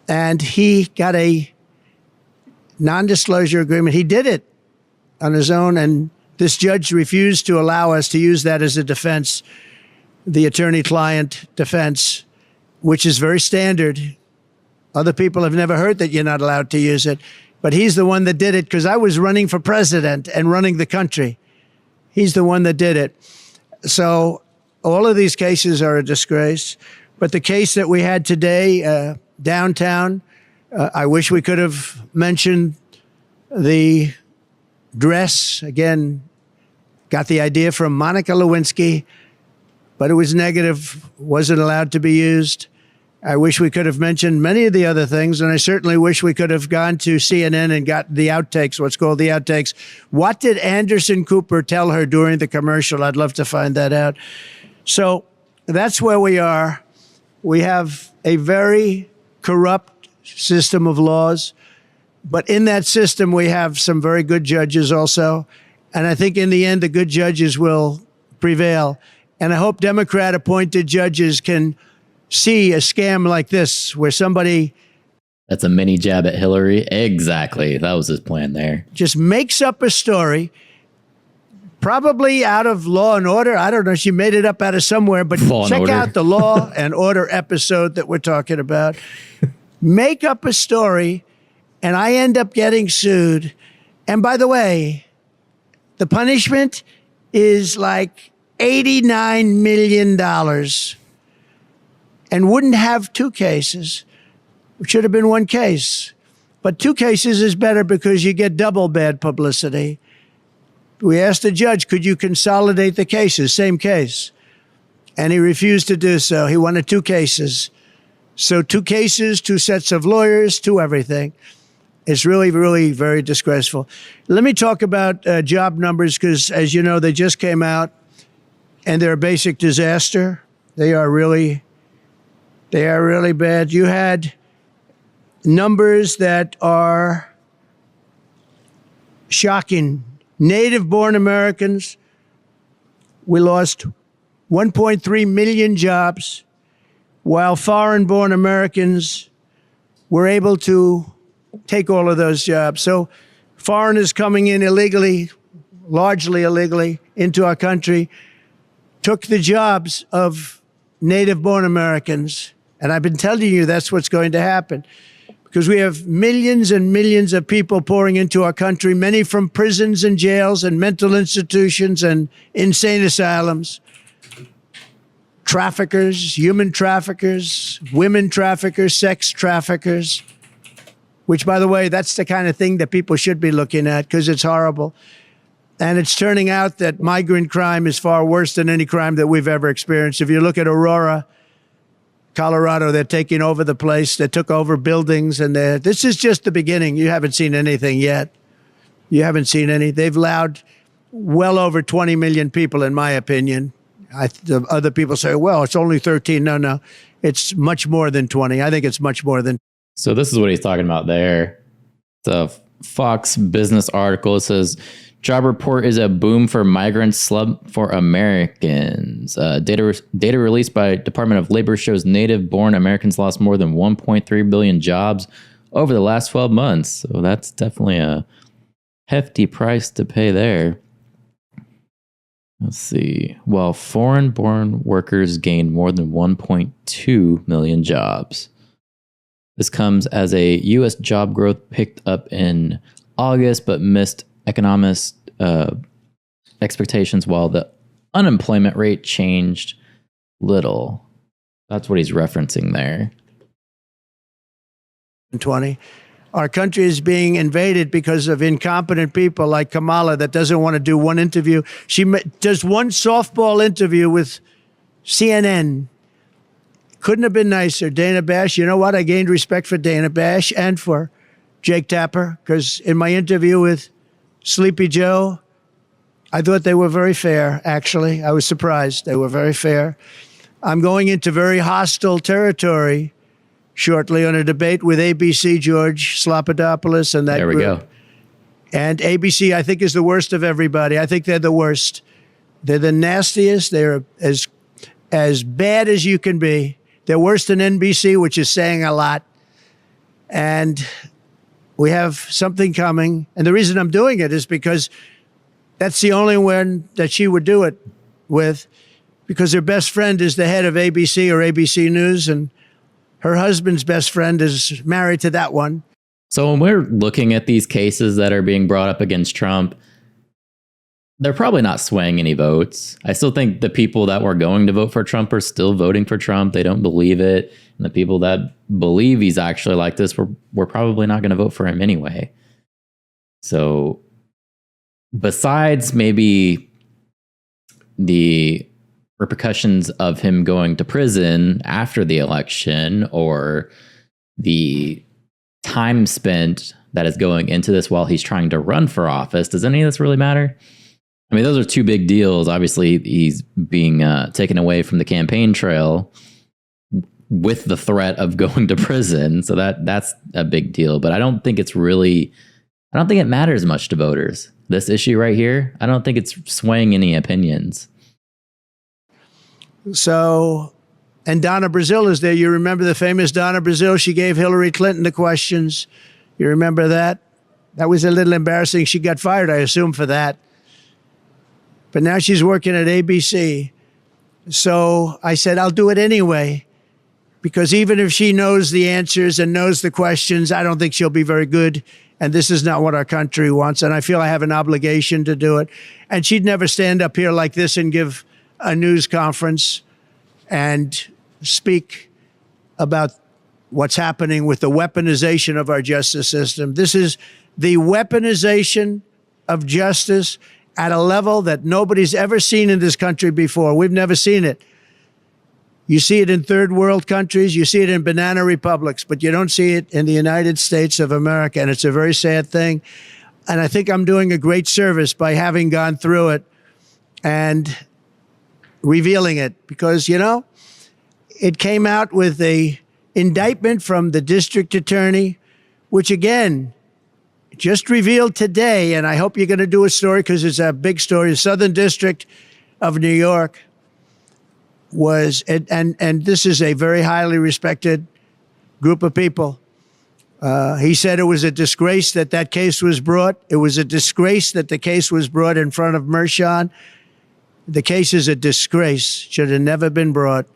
And he got a non-disclosure agreement. He did it on his own, and this judge refused to allow us to use that as a defense, the attorney-client defense, which is very standard. Other people have never heard that you're not allowed to use it. But he's the one that did it because I was running for president and running the country. He's the one that did it. So all of these cases are a disgrace. But the case that we had today downtown, I wish we could have mentioned the dress. Again, got the idea from Monica Lewinsky, but it was negative, wasn't allowed to be used. I wish we could have mentioned many of the other things, and I certainly wish we could have gone to CNN and got the outtakes, what's called the outtakes. What did Anderson Cooper tell her during the commercial? I'd love to find that out. So that's where we are. We have a very corrupt system of laws, but in that system, we have some very good judges also. And I think in the end, the good judges will prevail. And I hope Democrat-appointed judges can see a scam like this where somebody... That's a mini jab at Hillary. Exactly. That was his plan there. Just makes up a story, probably out of Law and Order. I don't know. She made it up out of somewhere, but check out the Law and Order episode that we're talking about. Make up a story, and I end up getting sued. And by the the punishment is like $89 million. And wouldn't have two cases. It should have been one case. But two cases is better because you get double bad publicity. We asked the judge, could you consolidate the cases, same case? And he refused to do so. He wanted two cases. So two cases, two sets of lawyers, two everything. It's really, really very disgraceful. Let me talk about job numbers because, as you know, they just came out and they're a basic disaster. They are really bad. You had numbers that are shocking. Native-born Americans, we lost 1.3 million jobs, while foreign-born Americans were able to take all of those jobs. So foreigners coming in illegally, largely illegally, into our country, took the jobs of native-born Americans. And I've been telling you that's what's going to happen. because we have millions and millions of people pouring into our country, many from prisons and jails and mental institutions and insane asylums. Traffickers, human traffickers, women traffickers, sex traffickers, which, by the way, that's the kind of thing that people should be looking at because it's horrible. And it's turning out that migrant crime is far worse than any crime that we've ever experienced. If you look at Aurora, Colorado, they're taking over the place. They took over buildings, and this is just the beginning. You haven't seen anything yet. You haven't seen any. They've allowed well over 20 million people, in my opinion. Other people say, well, it's only 13. No. It's much more than 20. I think it's much more than. So this is what he's talking about there. The Fox Business article says, job report is a boom for migrants, slump for Americans. Data released by Department of Labor shows native-born Americans lost more than 1.3 billion jobs over the last 12 months. So that's definitely a hefty price to pay there. Let's see. While foreign-born workers gained more than 1.2 million jobs. This comes as a U.S. job growth picked up in August, but missed economist expectations, while the unemployment rate changed little. That's what he's referencing there. 20. Our country is being invaded because of incompetent people like Kamala that doesn't want to do one interview. She does one softball interview with CNN. Couldn't have been nicer. Dana Bash, you know what? I gained respect for Dana Bash and for Jake Tapper, because in my interview with Sleepy Joe, I thought they were very fair, actually. I was surprised. They were very fair. I'm going into very hostile territory shortly on a debate with ABC, George Slopadopoulos, and that There we group. go. And ABC, I think, is the worst of everybody. I think they're the worst. They're the nastiest. They're as bad as you can be. They're worse than NBC, which is saying a lot. And we have something coming. And the reason I'm doing it is because that's the only one that she would do it with, because her best friend is the head of ABC or ABC News, and her husband's best friend is married to that one. So when we're looking at these cases that are being brought up against Trump, they're probably not swaying any votes. I still think the people that were going to vote for Trump are still voting for Trump. They don't believe it. And the people that believe he's actually like this, we're probably not going to vote for him anyway. So besides maybe the repercussions of him going to prison after the election, or the time spent that is going into this while he's trying to run for office, does any of this really matter? I mean, those are two big deals. Obviously, he's being taken away from the campaign trail with the threat of going to prison. So that's a big deal. But I don't think it matters much to voters. This issue right here, I don't think it's swaying any opinions. So, and Donna Brazile is there. You remember the famous Donna Brazile? She gave Hillary Clinton the questions. You remember that? That was a little embarrassing. She got fired, I assume, for that. But now she's working at ABC. So I said, I'll do it anyway, because even if she knows the answers and knows the questions, I don't think she'll be very good. And this is not what our country wants. And I feel I have an obligation to do it. And she'd never stand up here like this and give a news conference and speak about what's happening with the weaponization of our justice system. This is the weaponization of justice at a level that nobody's ever seen in this country before. We've never seen it. You see it in third world countries, you see it in banana republics, but you don't see it in the United States of America, and it's a very sad thing. And I think I'm doing a great service by having gone through it and revealing it, because, you know, it came out with a indictment from the district attorney, which again, just revealed today, and I hope you're going to do a story because it's a big story. The Southern District of New York was, and this is a very highly respected group of people. He said it was a disgrace that that case was brought. It was a disgrace that the case was brought in front of Mershon. The case is a disgrace. Should have never been brought.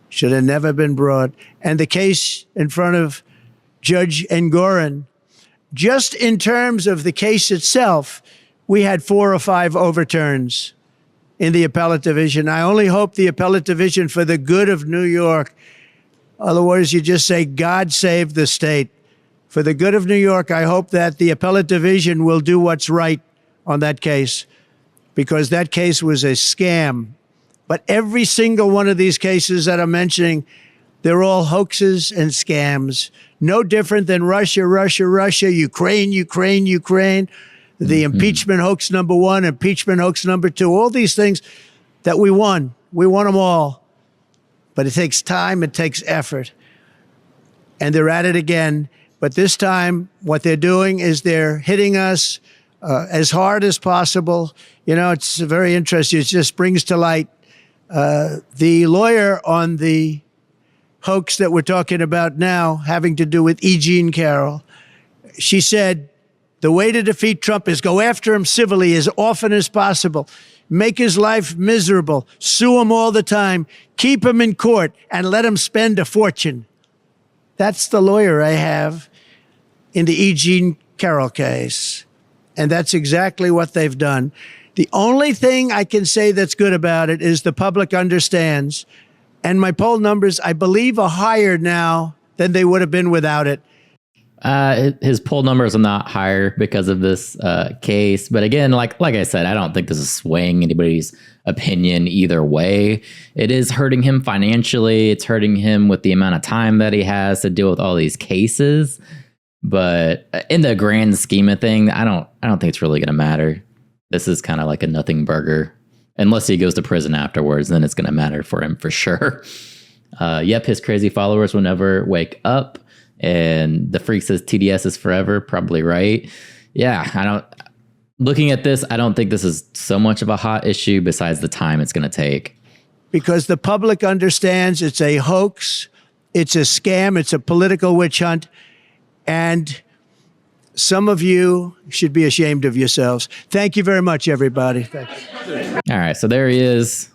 Should have never been brought. And the case in front of Judge Engoron, just in terms of the case itself, we had 4 or 5 overturns in the appellate division. I only hope the appellate division, for the good of New York, otherwise you just say, God save the state. For the good of New York, I hope that the appellate division will do what's right on that case, because that case was a scam. But every single one of these cases that I'm mentioning, they're all hoaxes and scams. No different than Russia, Russia, Russia, Ukraine, Ukraine, Ukraine, the impeachment hoax #1, impeachment hoax #2, all these things that we won. We won them all. But it takes time, it takes effort. And they're at it again. But this time, what they're doing is they're hitting us as hard as possible. You know, it's very interesting. It just brings to light the lawyer on the hoax that we're talking about now, having to do with E. Jean Carroll. She said, the way to defeat Trump is go after him civilly as often as possible, make his life miserable, sue him all the time, keep him in court, and let him spend a fortune. That's the lawyer I have in the E. Jean Carroll case. And that's exactly what they've done. The only thing I can say that's good about it is the public understands. And my poll numbers, I believe, are higher now than they would have been without it. His poll numbers are not higher because of this case. But again, like I said, I don't think this is swaying anybody's opinion either way. It is hurting him financially. It's hurting him with the amount of time that he has to deal with all these cases. But in the grand scheme of things, I don't think it's really going to matter. This is kind of like a nothing burger. Unless he goes to prison afterwards, then it's going to matter for him for sure. Yep, his crazy followers will never wake up. And the freak says TDS is forever. Probably right. Yeah, looking at this, I don't think this is so much of a hot issue besides the time it's going to take. Because the public understands it's a hoax, it's a scam, it's a political witch hunt. And some of you should be ashamed of yourselves. Thank you very much, everybody. Thank you. All right, so there he is.